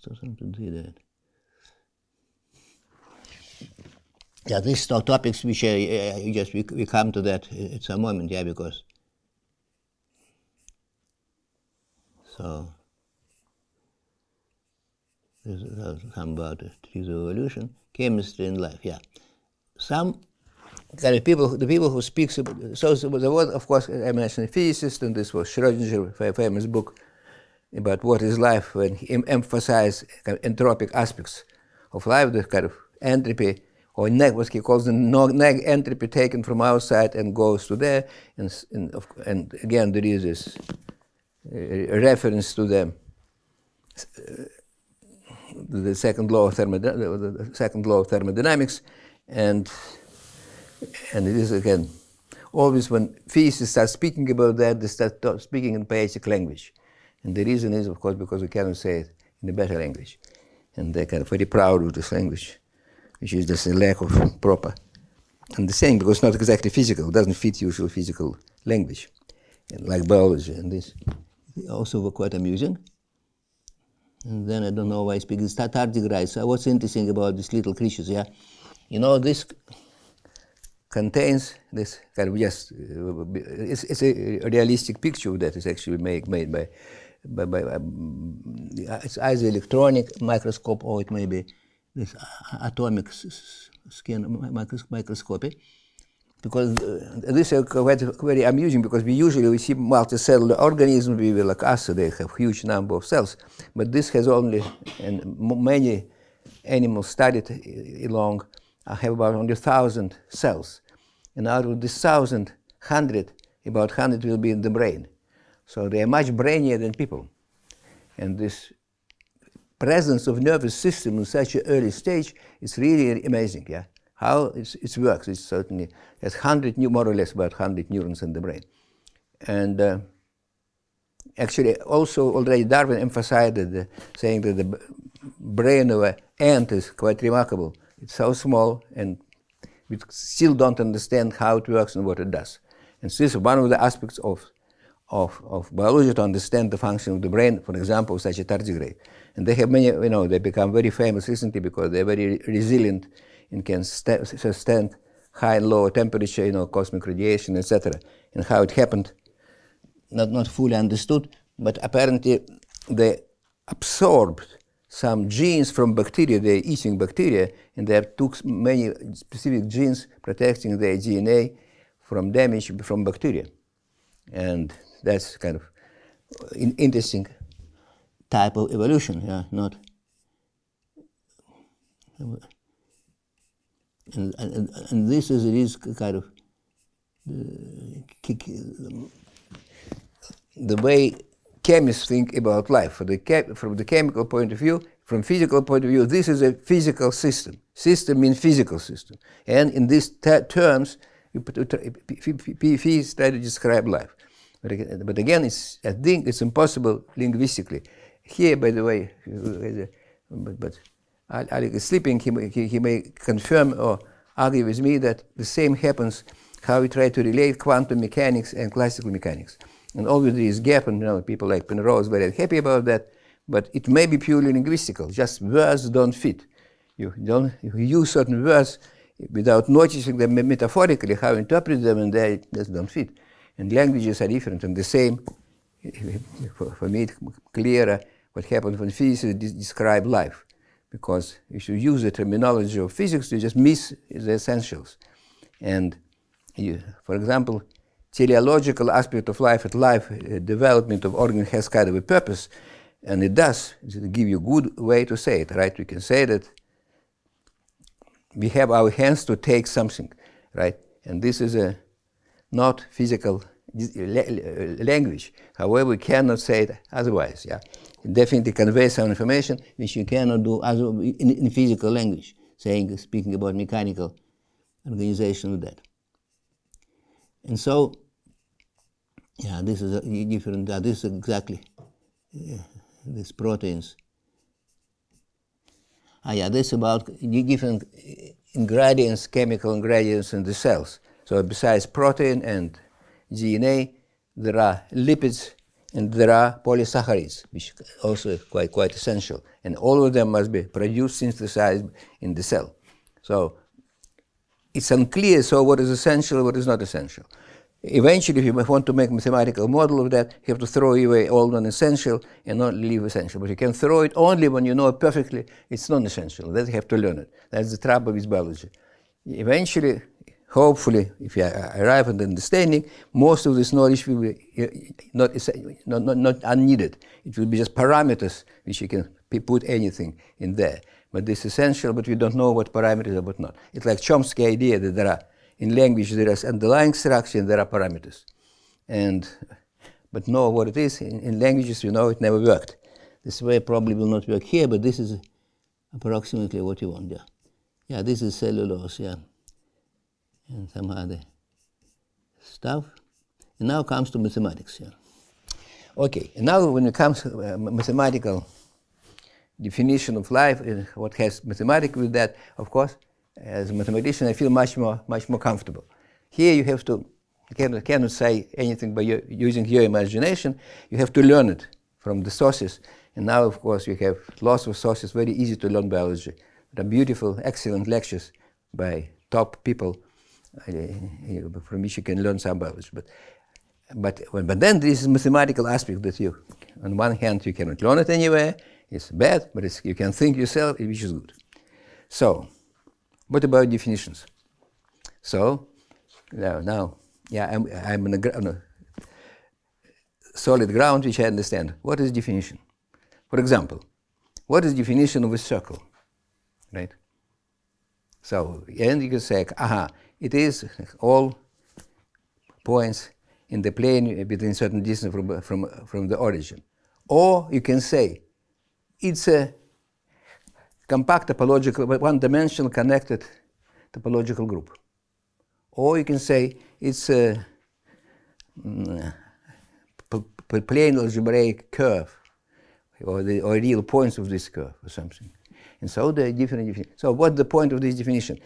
something to do that. Yeah, these topics which we come to that at some moment, yeah, because so this is some about the trees of evolution, chemistry, and life. Yeah, some kind of people, the people who speak. So there was, of course, I mentioned a physicist, and this was Schrödinger, a famous book about what is life, when he emphasized kind of entropic aspects of life, the kind of entropy, or what he calls the neg entropy taken from outside and goes to there. And again, there is this reference to the second law of thermodynamics, and it is again always when physicists start speaking about that, they start speaking in poetic language. And the reason is, of course, because we cannot say it in a better language. And they're kind of very proud of this language, which is just a lack of proper understanding, because it's not exactly physical. It doesn't fit usual physical language, like biology. And this also were quite amusing. And then I don't know why I speak this tardigrade. So what's interesting about these little creatures, yeah? You know, this contains this kind of it's a realistic picture that is actually made by it's either electronic microscope or it may be this atomic scan microscopy, because this is quite very amusing, because we usually see multicellular organisms, we will like us, so they have huge number of cells, but this has only, and many animals studied along have about 100,000 cells, and out of this 1,000, about 100 will be in the brain. So they are much brainier than people. And this presence of nervous system in such an early stage is really amazing, yeah? How it works. It certainly has more or less about 100 neurons in the brain. And actually also already Darwin emphasized that saying that the brain of an ant is quite remarkable. It's so small and we still don't understand how it works and what it does. And so this is one of the aspects of biology, to understand the function of the brain, for example, such a tardigrade. And they have many, they become very famous recently because they're very resilient and can sustain high and low temperature, cosmic radiation, etc. And how it happened, not fully understood, but apparently they absorbed some genes from bacteria. They're eating bacteria, and they took many specific genes protecting their DNA from damage from bacteria. And that's kind of interesting type of evolution, yeah, not. And this is kind of the way chemists think about life. From the chemical point of view, from physical point of view, this is a physical system. System means physical system. And in these terms, phys try to describe life. But again, I think it's impossible linguistically. Here, by the way, but Alec is sleeping, he may confirm or argue with me that the same happens how we try to relate quantum mechanics and classical mechanics. And always there is gap, and people like Penrose are very happy about that, but it may be purely linguistical, just words don't fit. You use certain words without noticing them metaphorically, how you interpret them, and they just don't fit. And languages are different, and the same, for me, it's clearer what happens when physicists describe life. Because if you use the terminology of physics, you just miss the essentials. And for example, teleological aspect of life development of organ has kind of a purpose, and it does. To give you a good way to say it, right? We can say that we have our hands to take something, right? And this is a not physical language. However, we cannot say it otherwise. Yeah, it definitely conveys some information which you cannot do in physical language. Speaking about mechanical organization of that. And so, yeah, this is a different. This is exactly these proteins. Yeah, this is about different ingredients, chemical ingredients in the cells. So besides protein and DNA, there are lipids and there are polysaccharides, which also are quite essential. And all of them must be produced, synthesized in the cell. So it's unclear, so what is essential, what is not essential. Eventually, if you want to make a mathematical model of that, you have to throw away all non-essential and not leave essential. But you can throw it only when you know it perfectly it's non-essential. Then you have to learn it. That's the trouble with biology. Eventually, hopefully, if you arrive at understanding, most of this knowledge will be not unneeded. It will be just parameters which you can put anything in there. But this is essential, but we don't know what parameters are, what not. It's like Chomsky idea that there are, in language, there is underlying structure and there are parameters. But know what it is. In languages, you know it never worked. This way probably will not work here, but this is approximately what you want, yeah. Yeah, this is cellulose, yeah. And some other stuff. And now comes to mathematics, yeah. Okay, and now when it comes to mathematical definition of life, what has mathematics with that, of course, as a mathematician, I feel much more comfortable. Here you have to, you cannot say anything by using your imagination. You have to learn it from the sources. And now, of course, you have lots of sources, very easy to learn biology. There are beautiful, excellent lectures by top people from which you can learn some biology. But then there is a mathematical aspect that you, on one hand, you cannot learn it anywhere. It's bad, but you can think yourself, which is good. So, what about definitions? So, now, yeah, I'm on a solid ground which I understand. What is definition? For example, what is definition of a circle, right? So, and you can say, aha, it is all points in the plane within certain distance from the origin. Or you can say, it's a compact topological, one-dimensional connected topological group. Or you can say it's a plane algebraic curve, or real points of this curve, or something. And so there are different definitions. So what's the point of this definition?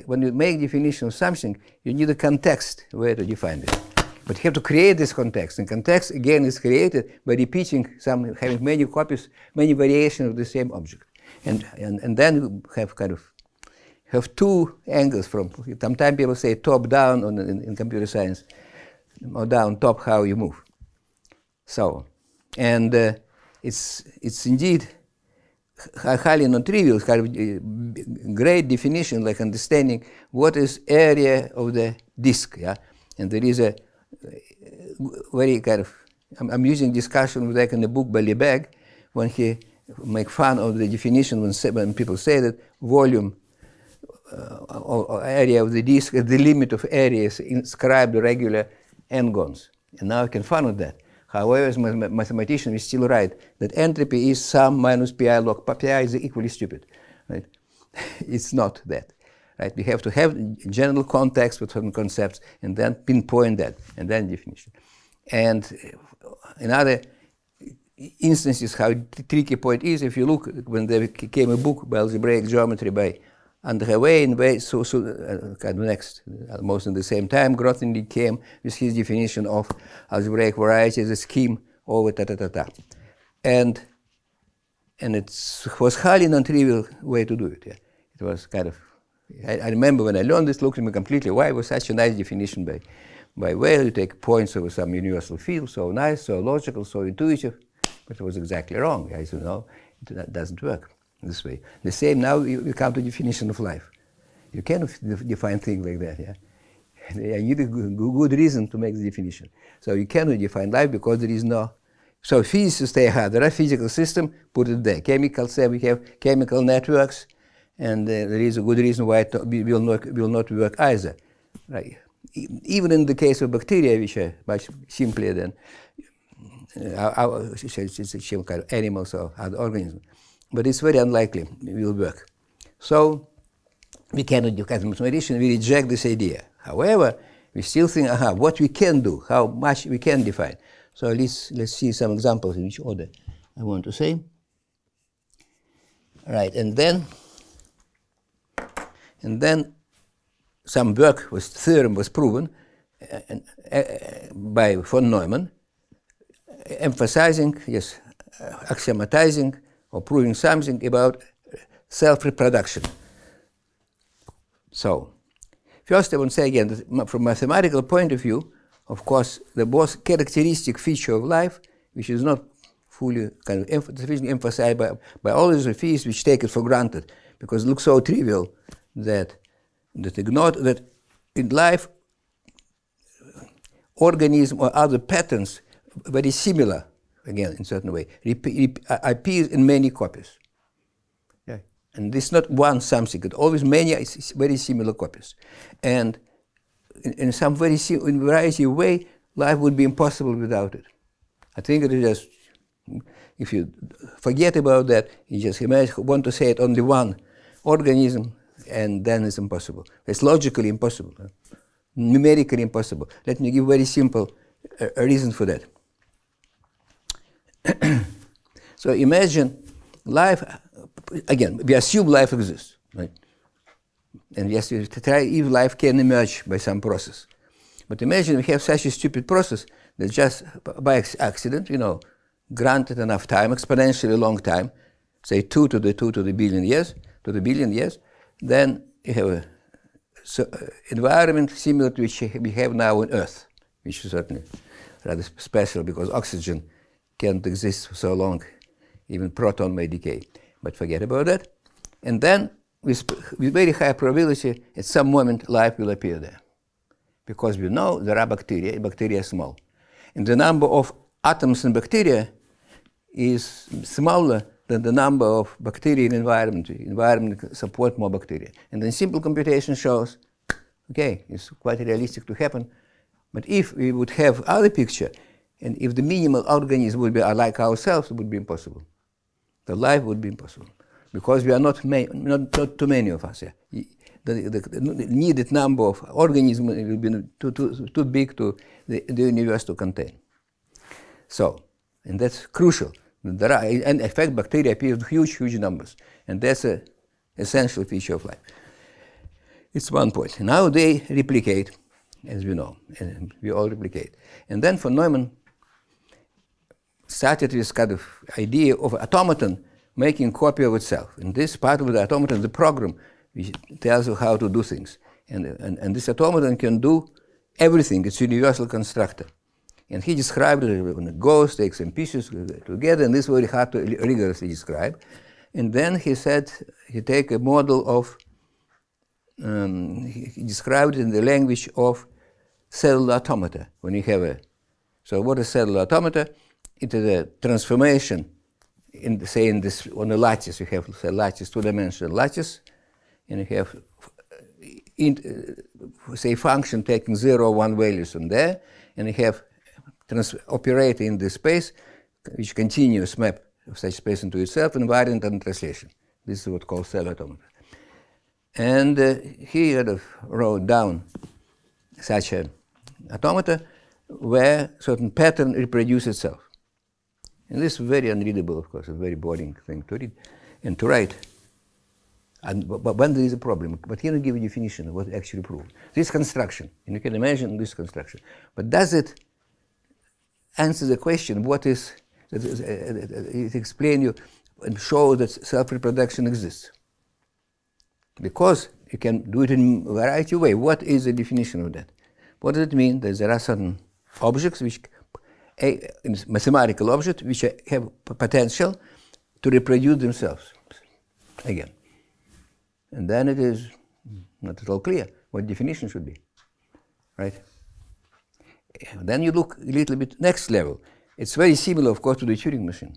When you make definition of something, you need a context where to define it. But you have to create this context. And context, again, is created by repeating having many copies, many variations of the same object. And then you have two angles from, sometimes people say top down in computer science, or down top, how you move. So, and it's indeed highly non-trivial, great definition, like understanding what is area of the disk, yeah? And there is a very I'm using discussion like in the book by Lebesgue, when he make fun of the definition when people say that volume or area of the disk is the limit of areas inscribed regular n-gons. And now I can fun with that. However, as mathematician, we still write that entropy is sum minus pi log pi is equally stupid. Right? It's not that. Right? We have to have general context with certain concepts and then pinpoint that, and then definition. And in other instances, how tricky point is, if you look, when there came a book by algebraic geometry by André and kind of next, almost at the same time, Grothendieck came with his definition of algebraic variety as a scheme over ta-ta-ta-ta. And it was highly non-trivial way to do it. Yeah. It was kind of, I remember when I learned this, looked at me completely, why was such a nice definition by Weil? You take points over some universal field, so nice, so logical, so intuitive, but it was exactly wrong. As you know, it doesn't work this way. The same now, you come to definition of life. You cannot define things like that. Yeah? You need a good reason to make the definition. So you cannot define life because there is no. So physicists say, there are physical systems, put it there. Chemicals say we have chemical networks, and there is a good reason why it will not work either. Right? Even in the case of bacteria, which are much simpler than some kind of animals or other organisms. But it's very unlikely it will work. So we cannot do kind of mathematician, we reject this idea. However, we still think, what we can do, how much we can define. So let's see some examples in which order I want to say. Right, and then some theorem was proven by von Neumann, emphasizing, axiomatizing or proving something about self-reproduction. So, first I want to say again that from a mathematical point of view, of course, the most characteristic feature of life, which is not fully kind of sufficiently emphasized by all the physicists which take it for granted, because it looks so trivial that in life, organism or other patterns very similar, again, in a certain way, appears in many copies. Yeah. And this is not one something, it's always many very similar copies. And in some variety of way, life would be impossible without it. I think it is just, if you forget about that, you just want to say it only one organism, and then it's impossible. It's logically impossible, numerically impossible. Let me give very simple reason for that. So imagine life, again, we assume life exists, right? And yes, we try if life can emerge by some process. But imagine we have such a stupid process that just by accident, granted enough time, exponentially long time, say 2 to the billion years, then you have an environment similar to which we have now on Earth, which is certainly rather special because oxygen can't exist for so long, even proton may decay. But forget about that. And then, with very high probability, at some moment life will appear there. Because we know there are bacteria are small. And the number of atoms in bacteria is smaller than the number of bacteria in environment. Environment support more bacteria. And then simple computation shows, okay, it's quite realistic to happen. But if we would have other picture, and if the minimal organism would be like ourselves, it would be impossible. The life would be impossible. Because we are not too many of us. Yeah. The needed number of organisms will be too big to the universe to contain. So, and that's crucial. There are, and in fact, bacteria appear in huge numbers. And that's an essential feature of life. It's one point. Now they replicate, as we know, and we all replicate. And then von Neumann started this kind of idea of automaton making a copy of itself. And this part of the automaton, the program, which tells you how to do things. And this automaton can do everything. It's a universal constructor. And he described it when it goes, takes some pieces together, and this is very hard to rigorously describe. And then he said he take a model of, he described it in the language of cellular automata. When you have a, so what is cellular automata? It is a transformation, on the lattice. You have say lattice, two-dimensional lattice, and you have say function taking 0 or 1 values on there, and you have operate in this space, which continuous map of such space into itself, invariant and translation. This is what's called cell automata. And he kind of wrote down such an automata where certain pattern reproduces itself. And this is very unreadable, of course, a very boring thing to read and to write. But when there is a problem, but here I give a definition of what actually proved. This construction, and you can imagine this construction, but does it answer the question, what is, it explain you and show that self-reproduction exists? Because you can do it in a variety of ways. What is the definition of that? What does it mean? That there are certain objects, which, mathematical objects, which have potential to reproduce themselves again. And then it is not at all clear what definition should be, right? Then you look a little bit next level. It's very similar, of course, to the Turing machine.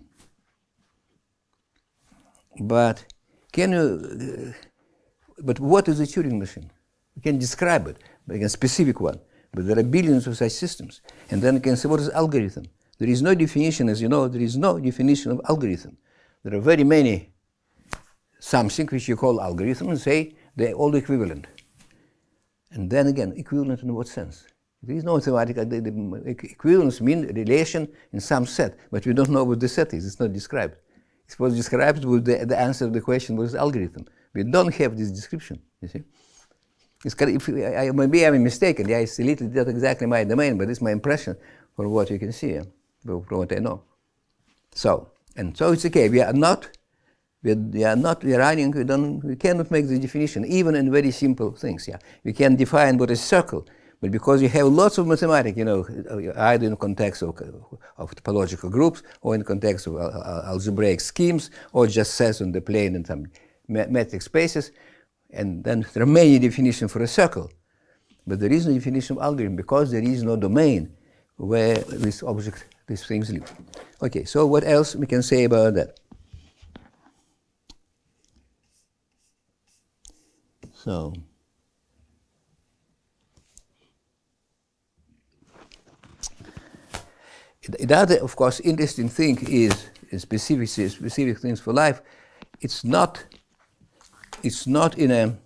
But can you? But what is a Turing machine? You can describe it, but a specific one. But there are billions of such systems, and then you can say, what is algorithm? There is no definition, as you know. There is no definition of algorithm. There are very many something which you call algorithm and say they're all equivalent. And then again, equivalent in what sense? There is no mathematical. The equivalence means relation in some set, but we don't know what the set is. It's not described. It was described with the answer of the question was algorithm. We don't have this description, you see. Maybe I'm mistaken. Yeah, it's a little not exactly my domain, but it's my impression from what you can see, from what I know. So it's okay. We are running. We cannot make the definition, even in very simple things. Yeah, we can define what is circle, but because you have lots of mathematics, you know, either in context of topological groups, or in context of algebraic schemes, or just sets on the plane in some metric spaces, and then there are many definitions for a circle, but there is no definition of algorithm because there is no domain where this object, these things live. Okay, so what else we can say about that? So, the other, of course, interesting thing is specific things for life. It's not in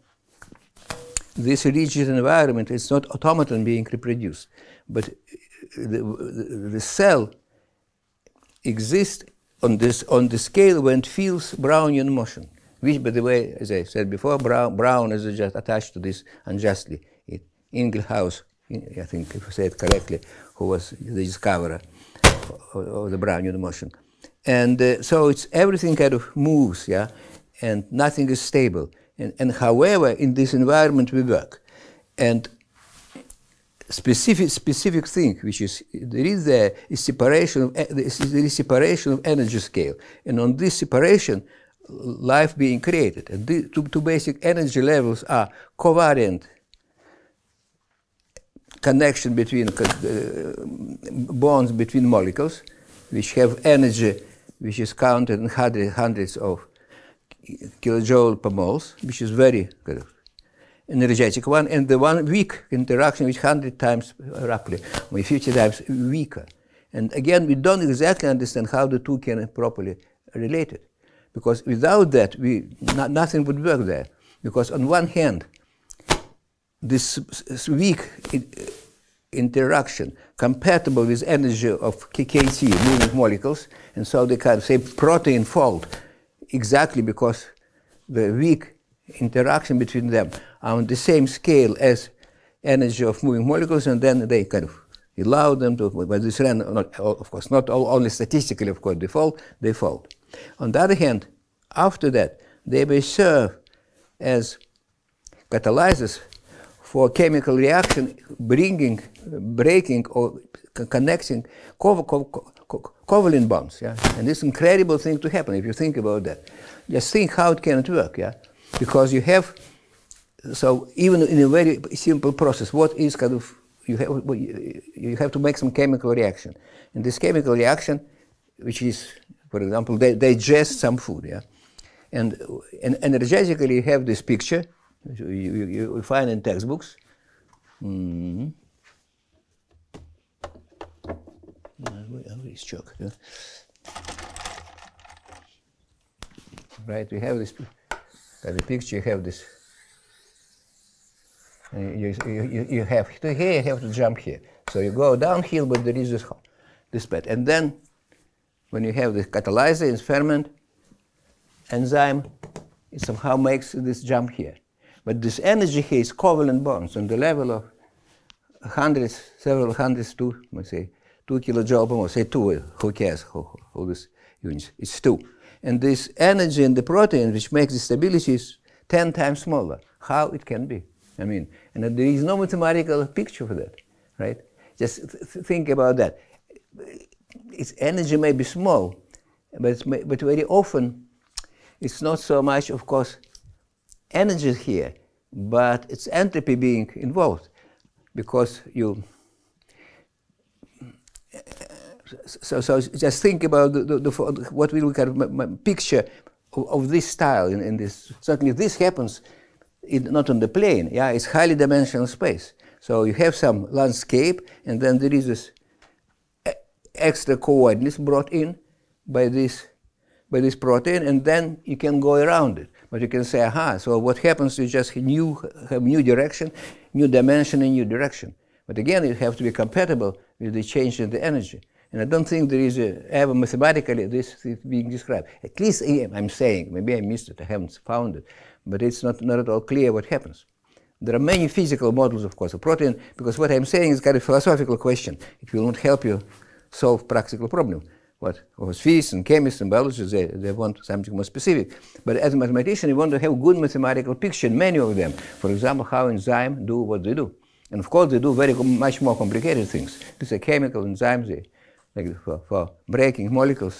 this rigid environment. It's not automaton being reproduced, but the cell exists on the scale when it feels Brownian motion. Which, by the way, as I said before, Brown is just attached to this unjustly. Ingelhaus, I think if I say it correctly, who was the discoverer of the Brownian motion. And so it's everything kind of moves, yeah, and nothing is stable. And however, in this environment we work. And specific thing which is there is separation of energy scale. And on this separation, life being created. And the two basic energy levels are covariant connection between bonds between molecules, which have energy which is counted in hundreds of kilojoule per moles, which is very kind of energetic one, and the one weak interaction which 100 times roughly, or 50 times weaker. And again, we don't exactly understand how the two can properly relate it. Because without that, nothing would work there. Because on one hand, this weak interaction compatible with energy of KT, moving molecules, and so they can say protein fold, exactly because the weak interaction between them are on the same scale as energy of moving molecules, and then they kind of allow them to, but this ran, of course, not only statistically, of course, they fold. On the other hand, after that, they may serve as catalyzers for chemical reaction, breaking or connecting covalent bonds. Yeah? And this incredible thing to happen if you think about that. Just think how it can work, yeah? Because you have, so even in a very simple process, what is kind of, you have to make some chemical reaction. And this chemical reaction, which is, for example, they digest some food, yeah? And energetically you have this picture, you find in textbooks. Please choke. Yeah. Right, we have this kind of picture, you have this. You have to here, you have to jump here. So you go downhill, but there is this path. And then when you have the catalyzer in ferment, enzyme, it somehow makes this jump here. But this energy here is covalent bonds on the level of hundreds, several hundreds to, let's say, 2 kilojoule per mole. Say 2, who cares how this units? It's 2. And this energy in the protein, which makes the stability, is 10 times smaller. How it can be? I mean, and there is no mathematical picture for that, right? Just think about that. Its energy may be small, but very often it's not so much, of course, energy here, but it's entropy being involved, because you. So just think about what we look at picture of this style in this. Certainly, this happens. Not on the plane, yeah, it's highly dimensional space. So you have some landscape, and then there is this extra coordinates brought in by this protein, and then you can go around it. But you can say, aha, so what happens is just have new direction, new dimension, and new direction. But again, it has to be compatible with the change in the energy. And I don't think there is ever mathematically this is being described. At least I'm saying, maybe I missed it, I haven't found it. But it's not at all clear what happens. There are many physical models, of course, of protein, because what I'm saying is kind of a philosophical question. It will not help you solve practical problem. What physicists and chemists and biologists, they want something more specific. But as a mathematician, you want to have good mathematical picture, many of them. For example, how enzymes do what they do. And of course, they do very much more complicated things. These are chemical enzymes, like for breaking molecules.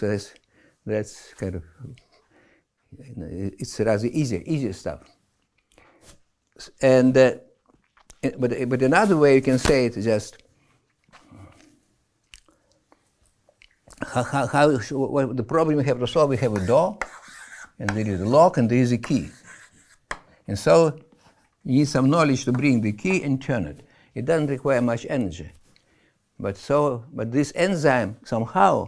That's kind of, it's rather easy stuff. And but another way you can say it is just what the problem we have to solve. We have a door, and there is a lock, and there is a key. And so you need some knowledge to bring the key and turn it. It doesn't require much energy. But this enzyme somehow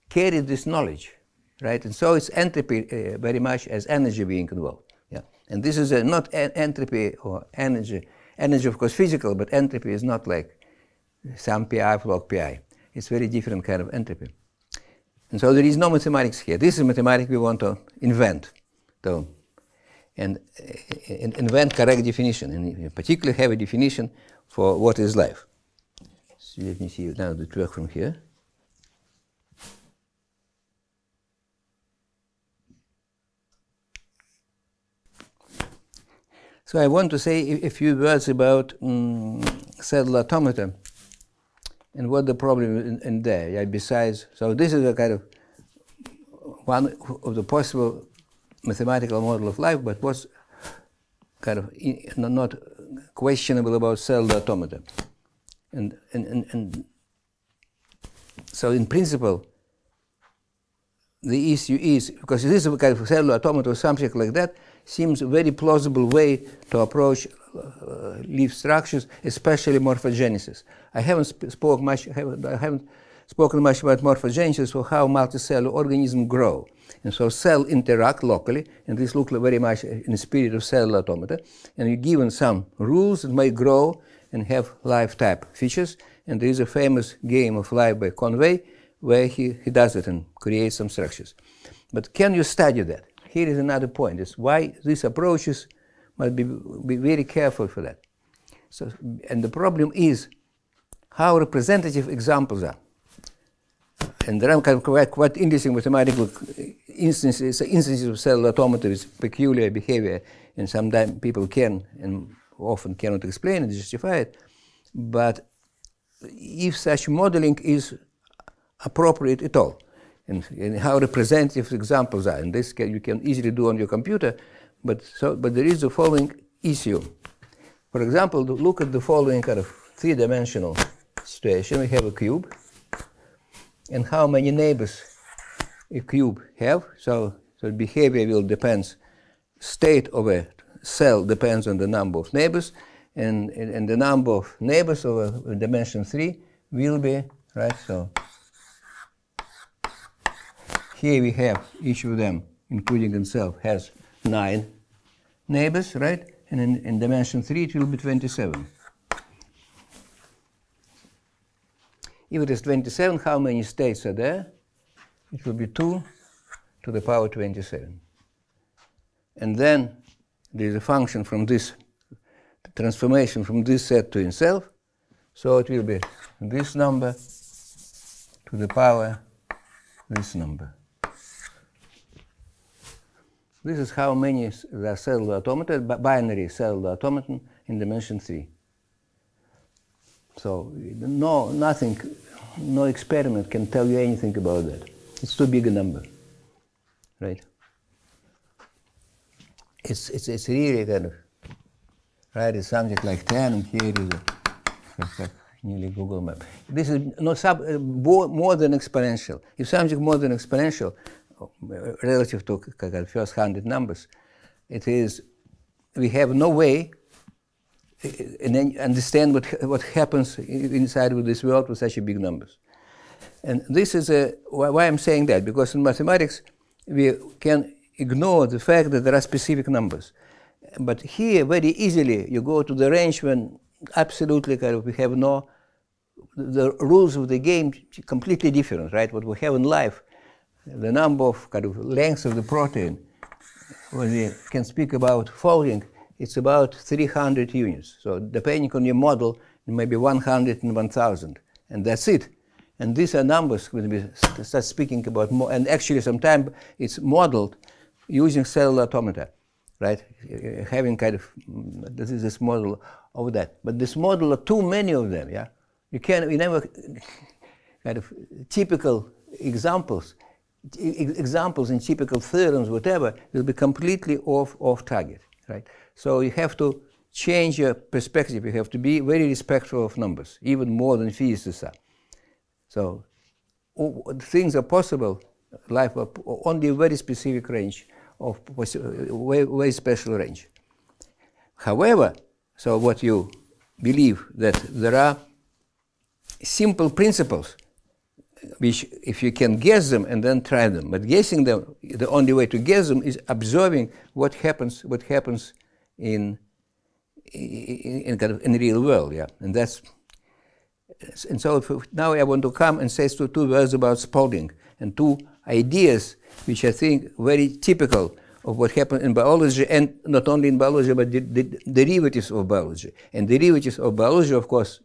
carries this knowledge, right? And so it's entropy very much as energy being involved. Yeah. And this is not entropy or energy. Energy, of course, physical, but entropy is not like some pi log pi. It's very different kind of entropy. And so there is no mathematics here. This is mathematics we want to invent, and invent correct definition, and in particular have a definition for what is life. So let me see now the track from here. So I want to say a few words about cellular automata and what the problem in there. Yeah, besides, so this is a kind of one of the possible mathematical model of life, but what's kind of not questionable about cellular automata. And so in principle, the issue is, because this is a kind of cellular automata or something like that, seems a very plausible way to approach leaf structures, especially morphogenesis. I haven't spoken much about morphogenesis or how multicellular organisms grow. And so cells interact locally, and this looks very much in the spirit of cellular automata. And you're given some rules that may grow and have life-type features. And there is a famous game of life by Conway where he does it and creates some structures. But can you study that? Here is another point, is why these approaches must be very careful for that. So, and the problem is how representative examples are. And there are kind of quite interesting mathematical instances of cellular automata with peculiar behavior, and sometimes people can and often cannot explain it, justify it. But if such modeling is appropriate at all, and how representative examples are, and this you can easily do on your computer, but there is the following issue. For example, look at the following kind of three-dimensional situation. We have a cube, and how many neighbors a cube have. So behavior will depend, state of a cell depends on the number of neighbors, and the number of neighbors over dimension 3 will be, right, so here we have each of them, including itself, has 9 neighbors, right? And in dimension 3 it will be 27. If it is 27, how many states are there? It will be 2 to the power 27. And then there is a function from this transformation from this set to itself. So it will be this number to the power this number. This is how many there are cellular automata, binary cellular automaton in dimension 3. So no experiment can tell you anything about that. It's too big a number, right? It's really kind of, right? It's something like 10, and here it is nearly Google map. This is not more than exponential. If something more than exponential, relative to first 100 numbers, it is, we have no way to understand what happens inside of this world with such big numbers. And this is why I'm saying that, because in mathematics we can ignore the fact that there are specific numbers. But here, very easily, you go to the range when absolutely we have the rules of the game completely different, right? What we have in life, the number of lengths of the protein, when we can speak about folding, it's about 300 units. So depending on your model, it may be 100 and 1,000, and that's it. And these are numbers when we start speaking about more, and actually sometimes it's modeled using cellular automata, right? Having this is this model of that. But this model are too many of them, yeah? We never, typical examples in typical theorems, whatever, will be completely off target, right? So you have to change your perspective. You have to be very respectful of numbers, even more than physicists are. So things are possible, life only a very specific range of very special range. However, so what you believe that there are simple principles which, if you can guess them and then try them, but guessing them, the only way to guess them is observing what happens in real world, yeah. And so now I want to come and say two words about Spalding and two ideas which I think very typical of what happened in biology, and not only in biology, but the derivatives of biology. And derivatives of biology, of course,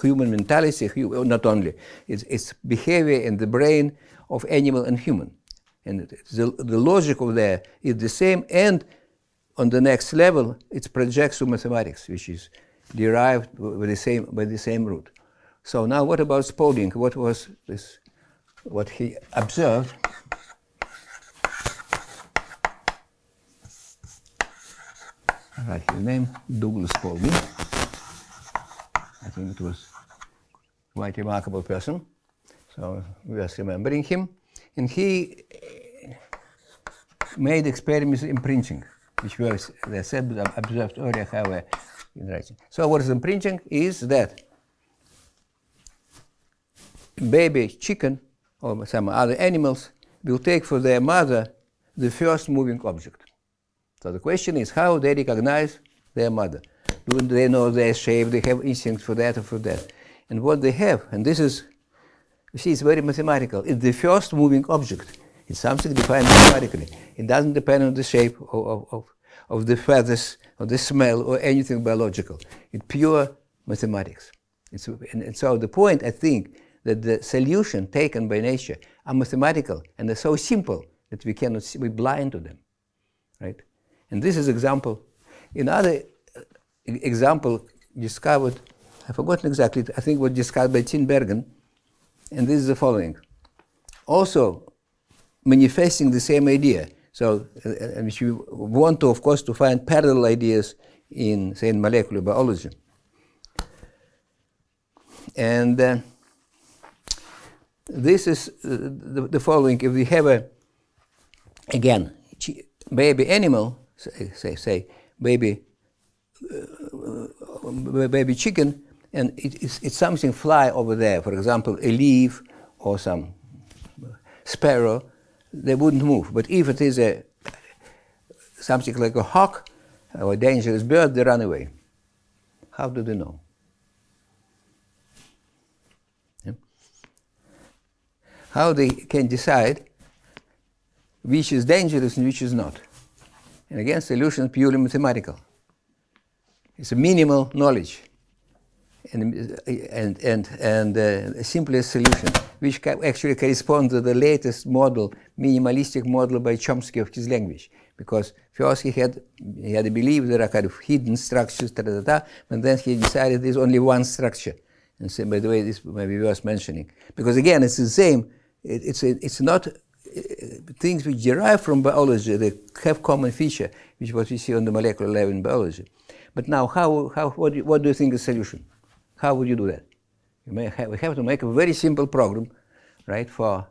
human mentality, not only, it's behavior and the brain of animal and human. And the logic of that is the same, and on the next level, it projects to mathematics, which is derived by the same root. So now what about Spalding? What was this? What he observed? All right, his name, Douglas Spalding. I think it was quite a remarkable person. So we are remembering him. And he made experiments in printing, which were, as I said, observed earlier, however, in writing. So what is imprinting is that baby chicken or some other animals will take for their mother the first moving object. So the question is how they recognize their mother. Do they know their shape? They have instincts for that or for that. And what they have, and this is, you see, it's very mathematical. It's the first moving object. It's something defined mathematically. It doesn't depend on the shape of the feathers or the smell or anything biological. It's pure mathematics. And so the point, I think, that the solution taken by nature are mathematical and they're so simple that we cannot see, we're blind to them, right? And this is example. Another example discovered, I've forgotten exactly, I think it was discovered by Tinbergen, and this is the following. Also manifesting the same idea. So, which we want to, of course, to find parallel ideas in, say, in molecular biology. And this is the following. If we have again, baby animal, say baby chicken, and it's something fly over there, for example, a leaf or some sparrow, they wouldn't move. But if it is something like a hawk or a dangerous bird, they run away. How do they know? Yeah. How they can decide which is dangerous and which is not? And again, solution is purely mathematical. It's a minimal knowledge and a simplest solution, which actually corresponds to the latest model, minimalistic model by Chomsky of his language. Because first he had a belief there are kind of hidden structures, but then he decided there's only one structure. And so, by the way, this may be worth mentioning. Because again, it's the same. It's not things which derive from biology, they have common feature, which is what we see on the molecular level in biology. But now, what do you think is the solution? How would you do that? We have to make a very simple program, right, for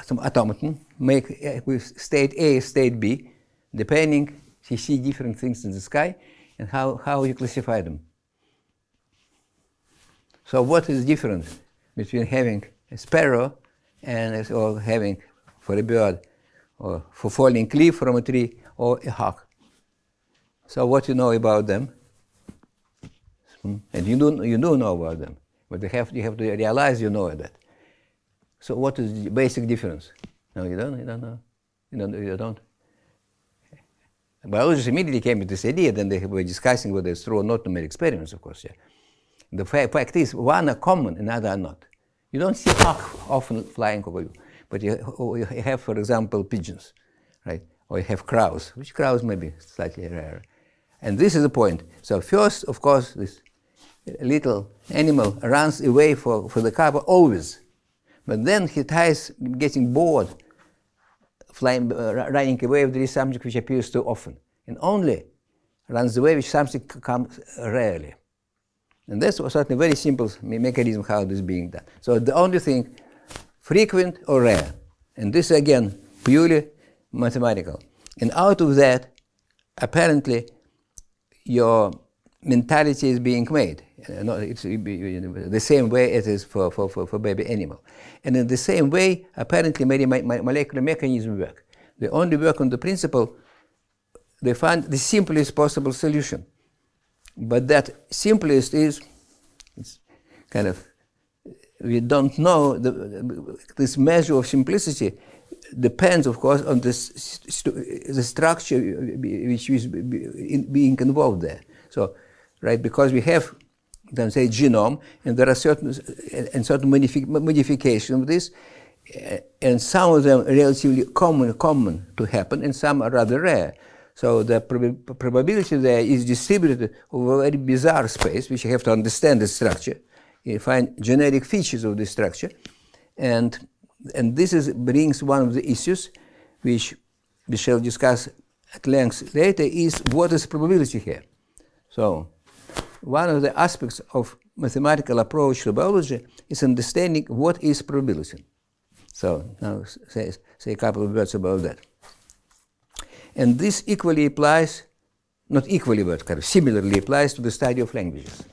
some automaton, make with state A, state B, depending, you see different things in the sky, and how you classify them. So what is the difference between having a sparrow and or having for a bird, or for falling cliff from a tree, or a hawk? So what you know about them? And you do know about them, but you have to realize you know that. So what is the basic difference? No, you don't know. You don't. Biologists immediately came with this idea, then they were discussing whether it's true or not to make experiments, of course. Yeah. The fact is, one are common, another are not. You don't see hawk often flying over you, but you have, for example, pigeons, right? Or you have crows, which crows may be slightly rarer. And this is the point. So first, of course, this little animal runs away for the cover always. But then he tries getting bored, flying, running away if there is something which appears too often. And only runs away if something comes rarely. And that's certainly a very simple mechanism how this is being done. So the only thing, frequent or rare. And this again, purely mathematical. And out of that, apparently, your mentality is being made. It's the same way it is for baby animal. And in the same way, apparently, many molecular mechanisms work. They only work on the principle, they find the simplest possible solution. But that simplest is, it's kind of, we don't know, this measure of simplicity depends, of course, on the structure which is being involved there. So, right, because we have, let's say, genome, and there are certain modifications of this, and some of them are relatively common to happen, and some are rather rare. So the probability there is distributed over a very bizarre space, which you have to understand the structure. You find genetic features of the structure, and this brings one of the issues, which we shall discuss at length later, is what is probability here. So one of the aspects of mathematical approach to biology is understanding what is probability. So now say a couple of words about that. And this equally applies, not equally, but kind of similarly applies to the study of languages.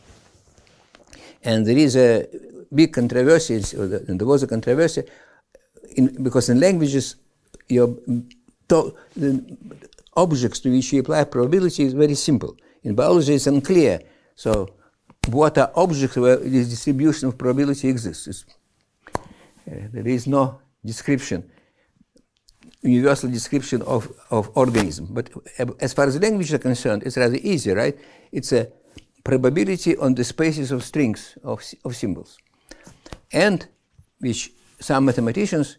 And there is a big controversy, and there was a controversy, because in languages, the objects to which you apply probability is very simple. In biology, it's unclear. So what are objects where this distribution of probability exists? There is no description, universal description of organism. But as far as languages are concerned, it's rather easy, right? It's a probability on the spaces of strings of symbols. And which some mathematicians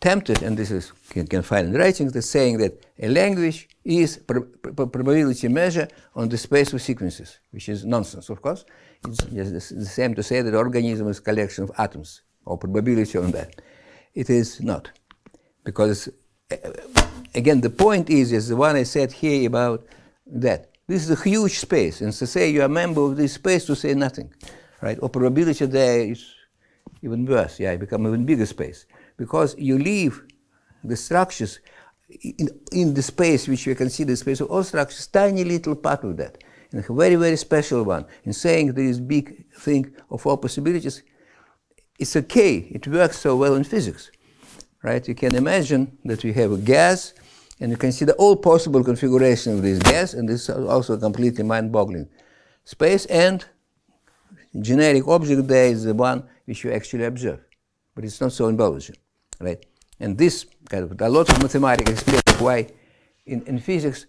tempted, and this is you can find in writings, that's saying that a language is probability measure on the space of sequences, which is nonsense, of course. It's just the same to say that organism is a collection of atoms, or probability on that. It is not. Because, again, the point is the one I said here about that. This is a huge space, and to say you're a member of this space to say nothing, right? Or probability there is even worse, yeah, it becomes even bigger space. Because you leave the structures in the space which you consider the space of all structures, tiny little part of that, and a very, very special one. In saying there is big thing of all possibilities, it's okay, it works so well in physics, right? You can imagine that we have a gas, and you consider all possible configuration of this gas, and this is also completely mind-boggling. Space and generic object there is the one which you actually observe, but it's not so in biology, right? And this kind of, a lot of mathematics explain why in physics,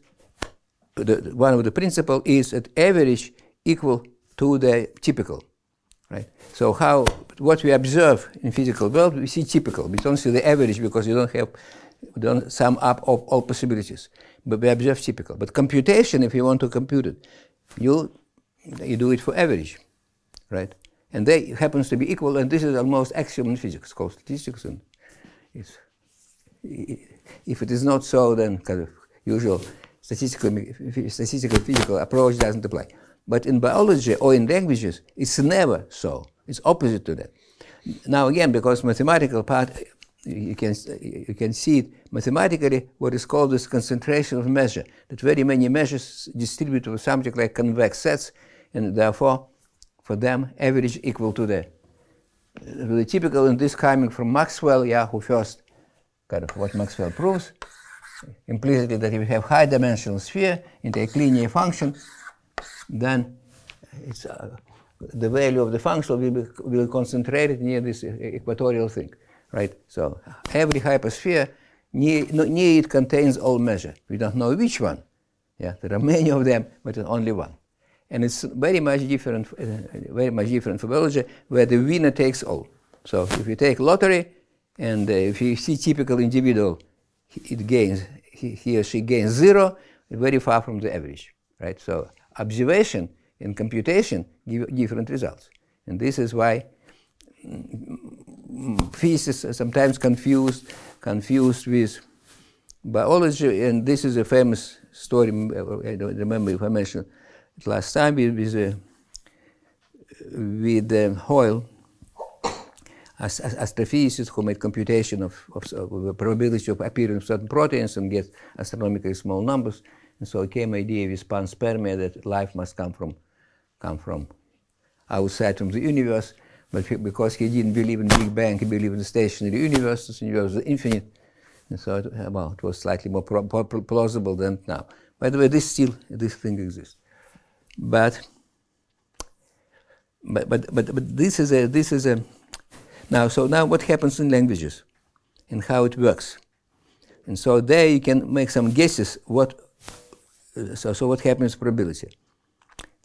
one of the principles is that average equal to the typical, right? So what we observe in physical world, we see typical. We don't see the average because we don't sum up all possibilities, but we observe typical. But computation, if you want to compute it, you do it for average, right? And they happens to be equal, and this is almost axiom in physics, called statistics. And if it is not so, then kind of usual statistical physical approach doesn't apply. But in biology or in languages, it's never so. It's opposite to that. Now again, because mathematical part, you can see it mathematically, what is called this concentration of measure, that very many measures distribute to something like convex sets, and therefore, for them, average equal to the typical, and this coming from Maxwell, who first, kind of what Maxwell proves, implicitly that if you have high-dimensional sphere into a linear function, then it's, the value of the function will be concentrated near this equatorial thing, right? So every hypersphere, near it contains all measure. We don't know which one. There are many of them, but only one. And it's very much different for biology, where the winner takes all. So if you take lottery, and if you see typical individual, he or she gains 0, very far from the average, right? So observation and computation give different results. And this is why physicists are sometimes confused with biology, and this is a famous story, I don't remember if I mentioned it last time, with Hoyle, astrophysicist who made computation of the probability of appearance of certain proteins and get astronomically small numbers. And so it came idea with panspermia that life must come from outside from the universe. But because he didn't believe in Big Bang, he believed in the stationary universe. The universe was infinite. And so it was slightly more plausible than now. By the way, this thing exists. But this is a now what happens in languages and how it works. And so there you can make some guesses what happens with probability.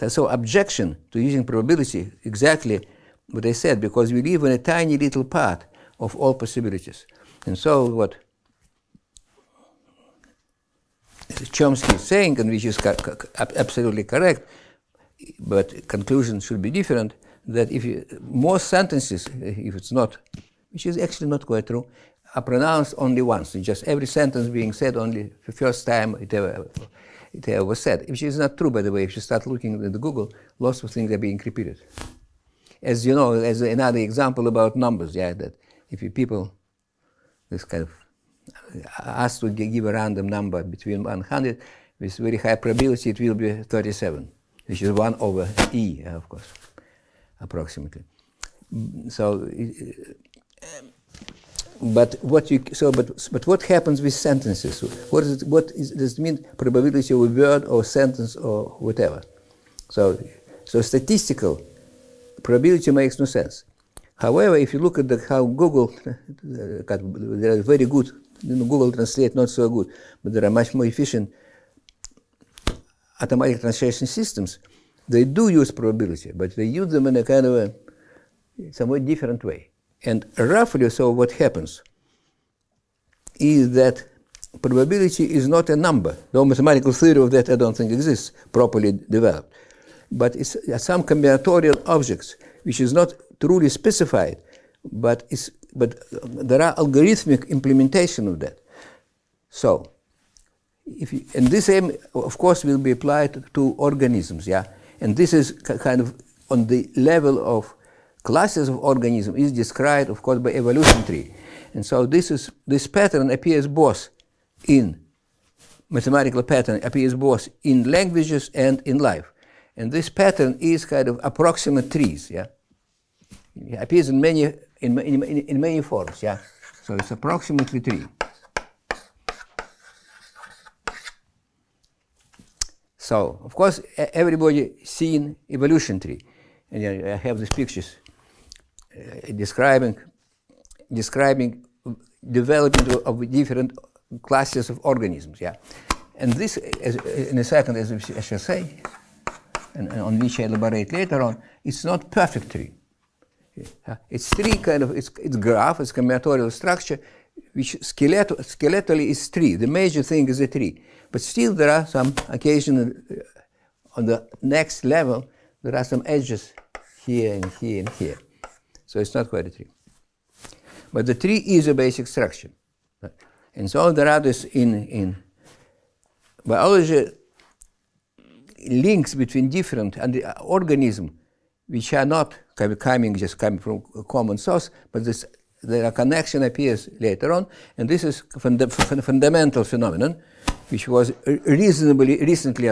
So objection to using probability, exactly what I said, because we live in a tiny little part of all possibilities. And so what Chomsky is saying, and which is absolutely correct, but conclusion should be different, that if most sentences, if it's not, which is actually not quite true, are pronounced only once. It's just every sentence being said only the first time it ever was said, which is not true, by the way. If you start looking at Google, lots of things are being repeated. As you know, as another example about numbers, that if people, this kind of, asked to give a random number between 100, with very high probability it will be 37, which is 1 over e, of course, approximately. So, but what happens with sentences? What does it mean? Probability of a word or sentence or whatever. So statistical probability makes no sense. However, if you look at how Google, they are very good. Google Translate not so good, but there are much more efficient automatic translation systems. They do use probability, but they use them in a kind of a somewhat different way. And roughly, so what happens is that probability is not a number. No mathematical theory of that I don't think exists, properly developed. But it's some combinatorial objects, which is not truly specified, but there are algorithmic implementation of that. So, and this aim, of course, will be applied to organisms, and this is kind of on the level of classes of organisms is described, of course, by evolution tree. And so this pattern appears both in mathematical pattern appears both in languages and in life. And this pattern is kind of approximate trees, It appears in many forms, So So it's approximately 3. So, of course, everybody seen evolution tree. And I have these pictures describing development of different classes of organisms, yeah. And this, in a second, as I shall say, and on which I elaborate later on, it's not perfect tree. It's tree kind of, it's graph, it's combinatorial structure, which skeletally is tree. The major thing is a tree. But still there are some occasional, on the next level, there are some edges here and here and here. So it's not quite a tree. But the tree is a basic structure. And so there are this in biology links between different organisms which are not coming from a common source, but a connection appears later on, and this is a fundamental phenomenon which was reasonably recently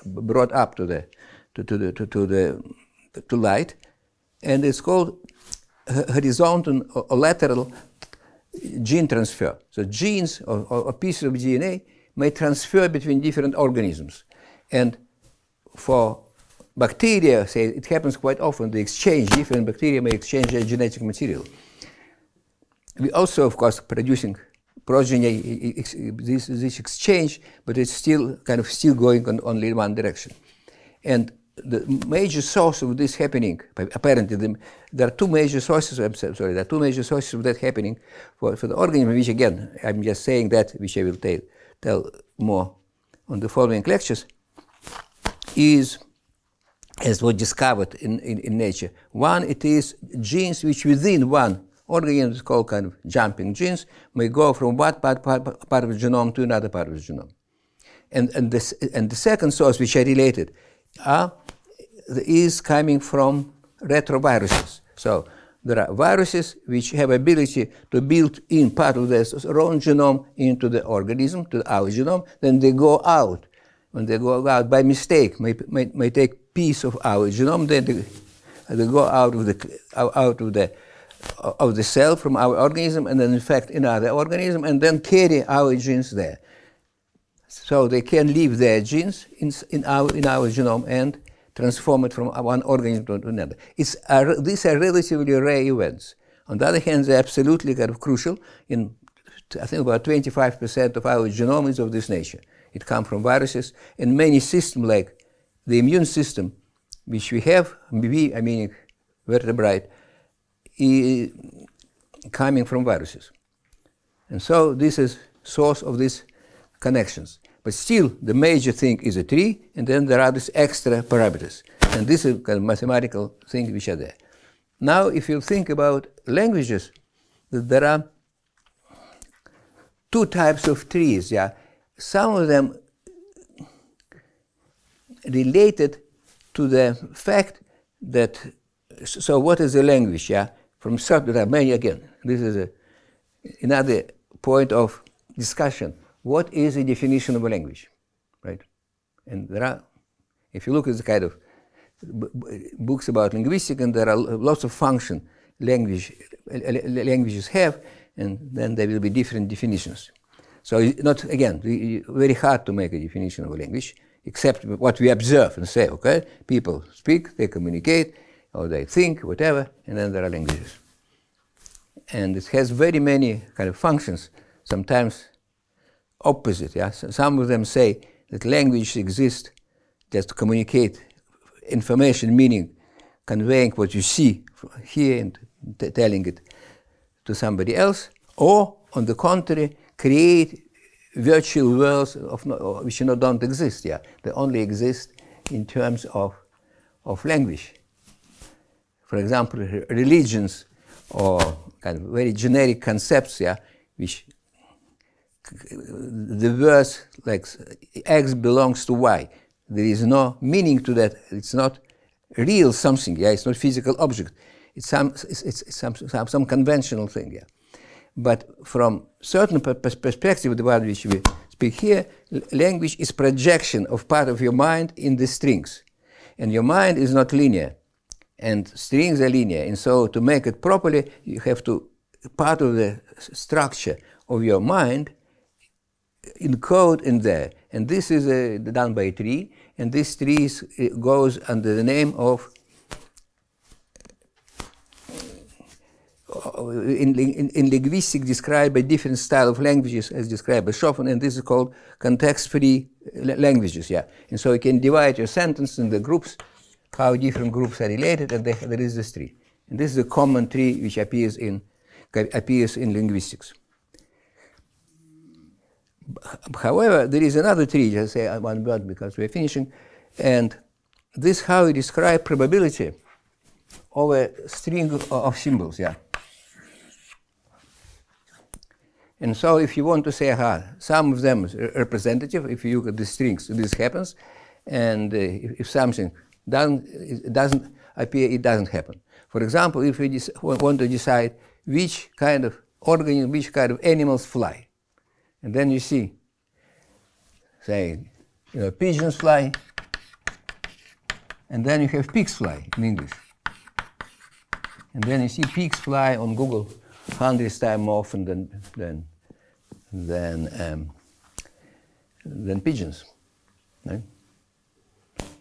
brought up to light, and it's called horizontal or lateral gene transfer. So genes or pieces of DNA may transfer between different organisms, and for bacteria, say, it happens quite often. Different bacteria may exchange their genetic material. We also, of course, producing progeny, this exchange, but it's still going on only in one direction. And the major source of this happening, apparently, there are two major sources. There are two major sources of that happening for the organism, which again, I'm just saying that, which I will tell more on the following lectures, is as was discovered in nature. One, it is genes which within one organism is called kind of jumping genes, may go from one part of the genome to another part of the genome. And the second source, which are related, is coming from retroviruses. So there are viruses which have ability to build in part of their own genome into the organism, to our genome, then they go out. When they go out by mistake, may take piece of our genome, then they go out of the cell from our organism and then infect another organism and then carry our genes there. So they can leave their genes in our genome and transform it from one organism to another. These are relatively rare events. On the other hand, they're absolutely kind of crucial. I think about 25% of our genome is of this nature. It comes from viruses, and many systems like the immune system, which we have, meaning vertebrate, is coming from viruses. And so this is source of these connections. But still, the major thing is a tree, and then there are these extra parameters. And this is kind of mathematical things which are there. Now, if you think about languages, there are two types of trees, yeah. Some of them related to the fact that, so what is a language, yeah? From certain, there are many, again, this is another point of discussion. What is the definition of a language, right? And there are, if you look at the kind of books about linguistics, and there are lots of function languages have, and then there will be different definitions. So not, again, very hard to make a definition of a language, except what we observe and say, okay, people speak, they communicate, or they think, whatever, and then there are languages. And it has very many kind of functions, sometimes opposite. Yeah? So some of them say that language exists just to communicate information, meaning conveying what you see here and telling it to somebody else, or on the contrary, create virtual worlds which don't exist. Yeah? They only exist in terms of language. For example, religions or kind of very generic concepts, yeah, which the words like X belongs to Y. There is no meaning to that. It's not real something. Yeah, it's not physical object. It's some conventional thing. Yeah, but from certain perspective, the one which we speak here, language is projection of part of your mind in the strings, and your mind is not linear. And strings are linear, and so to make it properly, you have to part of the structure of your mind encode in there. And this is done by a tree, and this tree goes under the name of, in linguistics, described by different style of languages, as described by Schoffen, and this is called context-free languages. Yeah, and so you can divide your sentence in the groups, how different groups are related, and there is this tree. And this is a common tree which appears in linguistics. However, there is another tree, just say one word because we're finishing, and this is how we describe probability of a string of symbols. Yeah. And so if you want to say, some of them is representative, if you look at the strings, this happens, and if something doesn't appear, it doesn't happen. For example, if you want to decide which kind of organism, which kind of animals fly, and then you see, say, pigeons fly, and then you have pigs fly in English. And then you see pigs fly on Google hundreds times more often than pigeons. Right?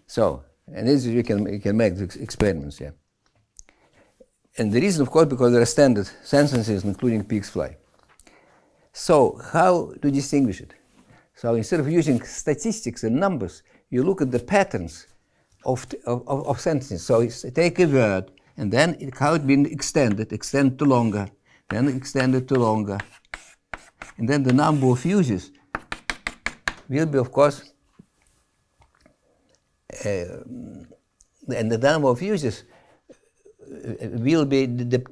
So, and this you can make the experiments, yeah. And the reason, of course, because there are standard sentences, including pigs fly. So, how to distinguish it? So, instead of using statistics and numbers, you look at the patterns of sentences. So, take a word, and then how it's been extend to longer, then extended to longer. And then the number of uses will be, of course, and the number of uses will be the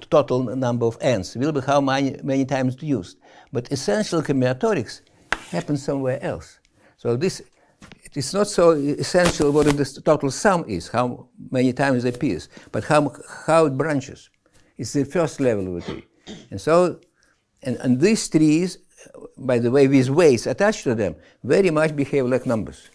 total number of n's, will be how many times used. But essential combinatorics happens somewhere else. So this, it is not so essential what the total sum is, how many times it appears, but how it branches. It's the first level of the tree. And so, and these trees, by the way, with weights attached to them, very much behave like numbers,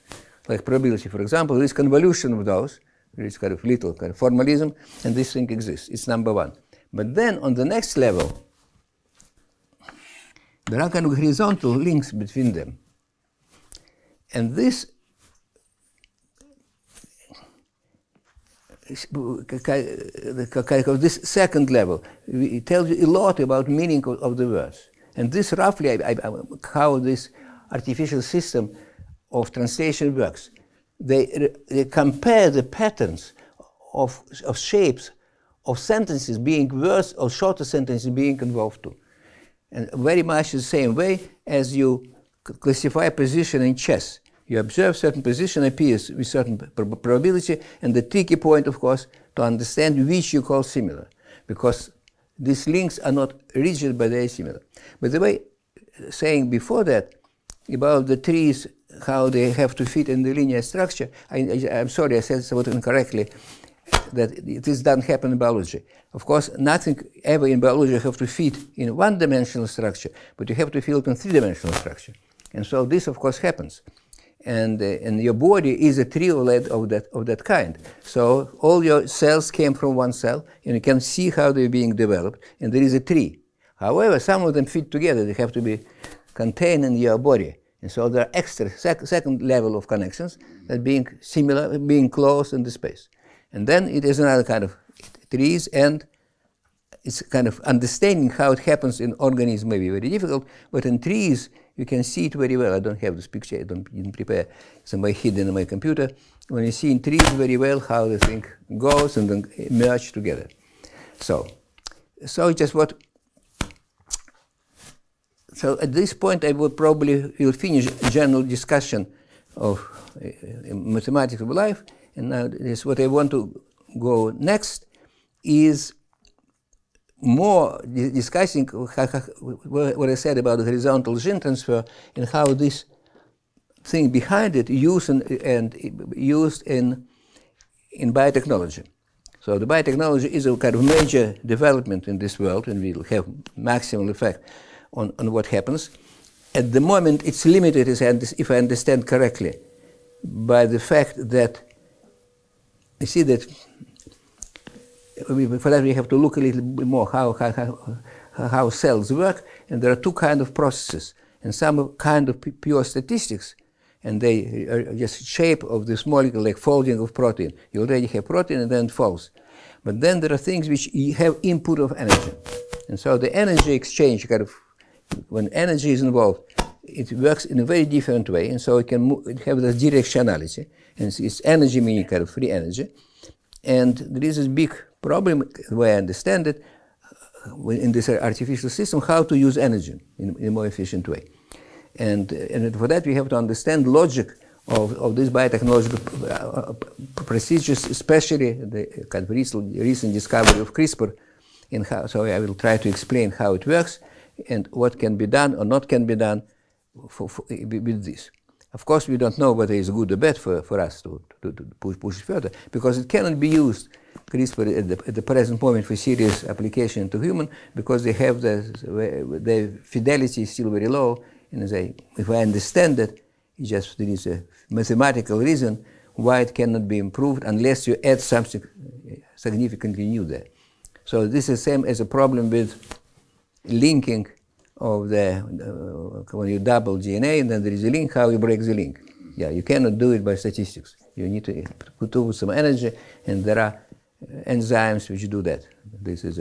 like probability. For example, this convolution of those, it's kind of little kind of formalism, and this thing exists. It's number one. But then on the next level, there are kind of horizontal links between them. And this this second level, it tells you a lot about meaning of the words. And this roughly, how this artificial system of translation works. They compare the patterns of shapes of sentences being words or shorter sentences being involved too. And very much the same way as you classify position in chess. You observe certain position appears with certain probability, and the tricky point, of course, to understand which you call similar, because these links are not rigid, but they are similar. By the way, saying before that about the trees, how they have to fit in the linear structure, I'm sorry, I said somewhat incorrectly, that this doesn't happen in biology. Of course, nothing ever in biology have to fit in one-dimensional structure, but you have to fit in three-dimensional structure. And so this, of course, happens. And your body is a tree of that kind. So all your cells came from one cell, and you can see how they're being developed, and there is a tree. However, some of them fit together. They have to be contained in your body. And so there are extra second level of connections that being similar, being close in the space. And then it is another kind of trees, and it's kind of understanding how it happens in organisms may be very difficult, but in trees you can see it very well. I don't have this picture, I didn't prepare, somewhere hidden in my computer. When you see in trees very well how the thing goes and then merge together. So just what. So at this point I will finish a general discussion of mathematics of life, and now this what I want to go next is more discussing what I said about the horizontal gene transfer and how this thing behind it used in biotechnology. So the biotechnology is a kind of major development in this world, and will have maximum effect on what happens. At the moment, it's limited, if I understand correctly, by the fact that you see that for that we have to look a little bit more how cells work, and there are two kinds of processes, and some are kind of pure statistics, and they are just shape of this molecule, like folding of protein. You already have protein and then it folds. But then there are things which have input of energy. And so the energy exchange, kind of, when energy is involved, it works in a very different way, and so it can have the directionality, and it's energy meaning kind of free energy. And there is this big problem, the way I understand it, in this artificial system, how to use energy in a more efficient way. And for that we have to understand logic of these biotechnological procedures, especially the kind of recent discovery of CRISPR. So I will try to explain how it works and what can be done or not can be done with this. Of course, we don't know whether it's good or bad for us to push it further, because it cannot be used, CRISPR, at the present moment for serious application to human, because they have the fidelity is still very low. And if I understand that, it's just there is a mathematical reason why it cannot be improved unless you add something significantly new there. So this is the same as a problem with linking of the, when you double DNA and then there is a link, how you break the link. Yeah, you cannot do it by statistics. You need to put some energy, and there are enzymes which do that. This is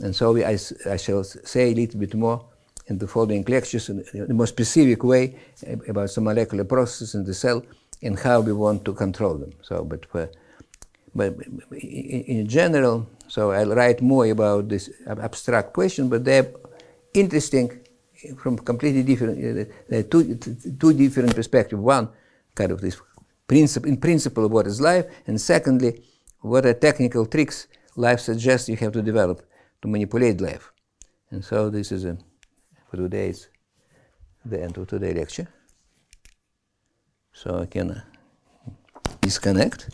and so I shall say a little bit more in the following lectures in a more specific way about some molecular processes in the cell and how we want to control them. So, but in general, so I'll write more about this abstract question, but they're interesting from completely different, two different perspectives. One, kind of this in principle of what is life, and secondly, what are technical tricks life suggests you have to develop to manipulate life. And so this is for today, it's the end of today's lecture. So I can disconnect.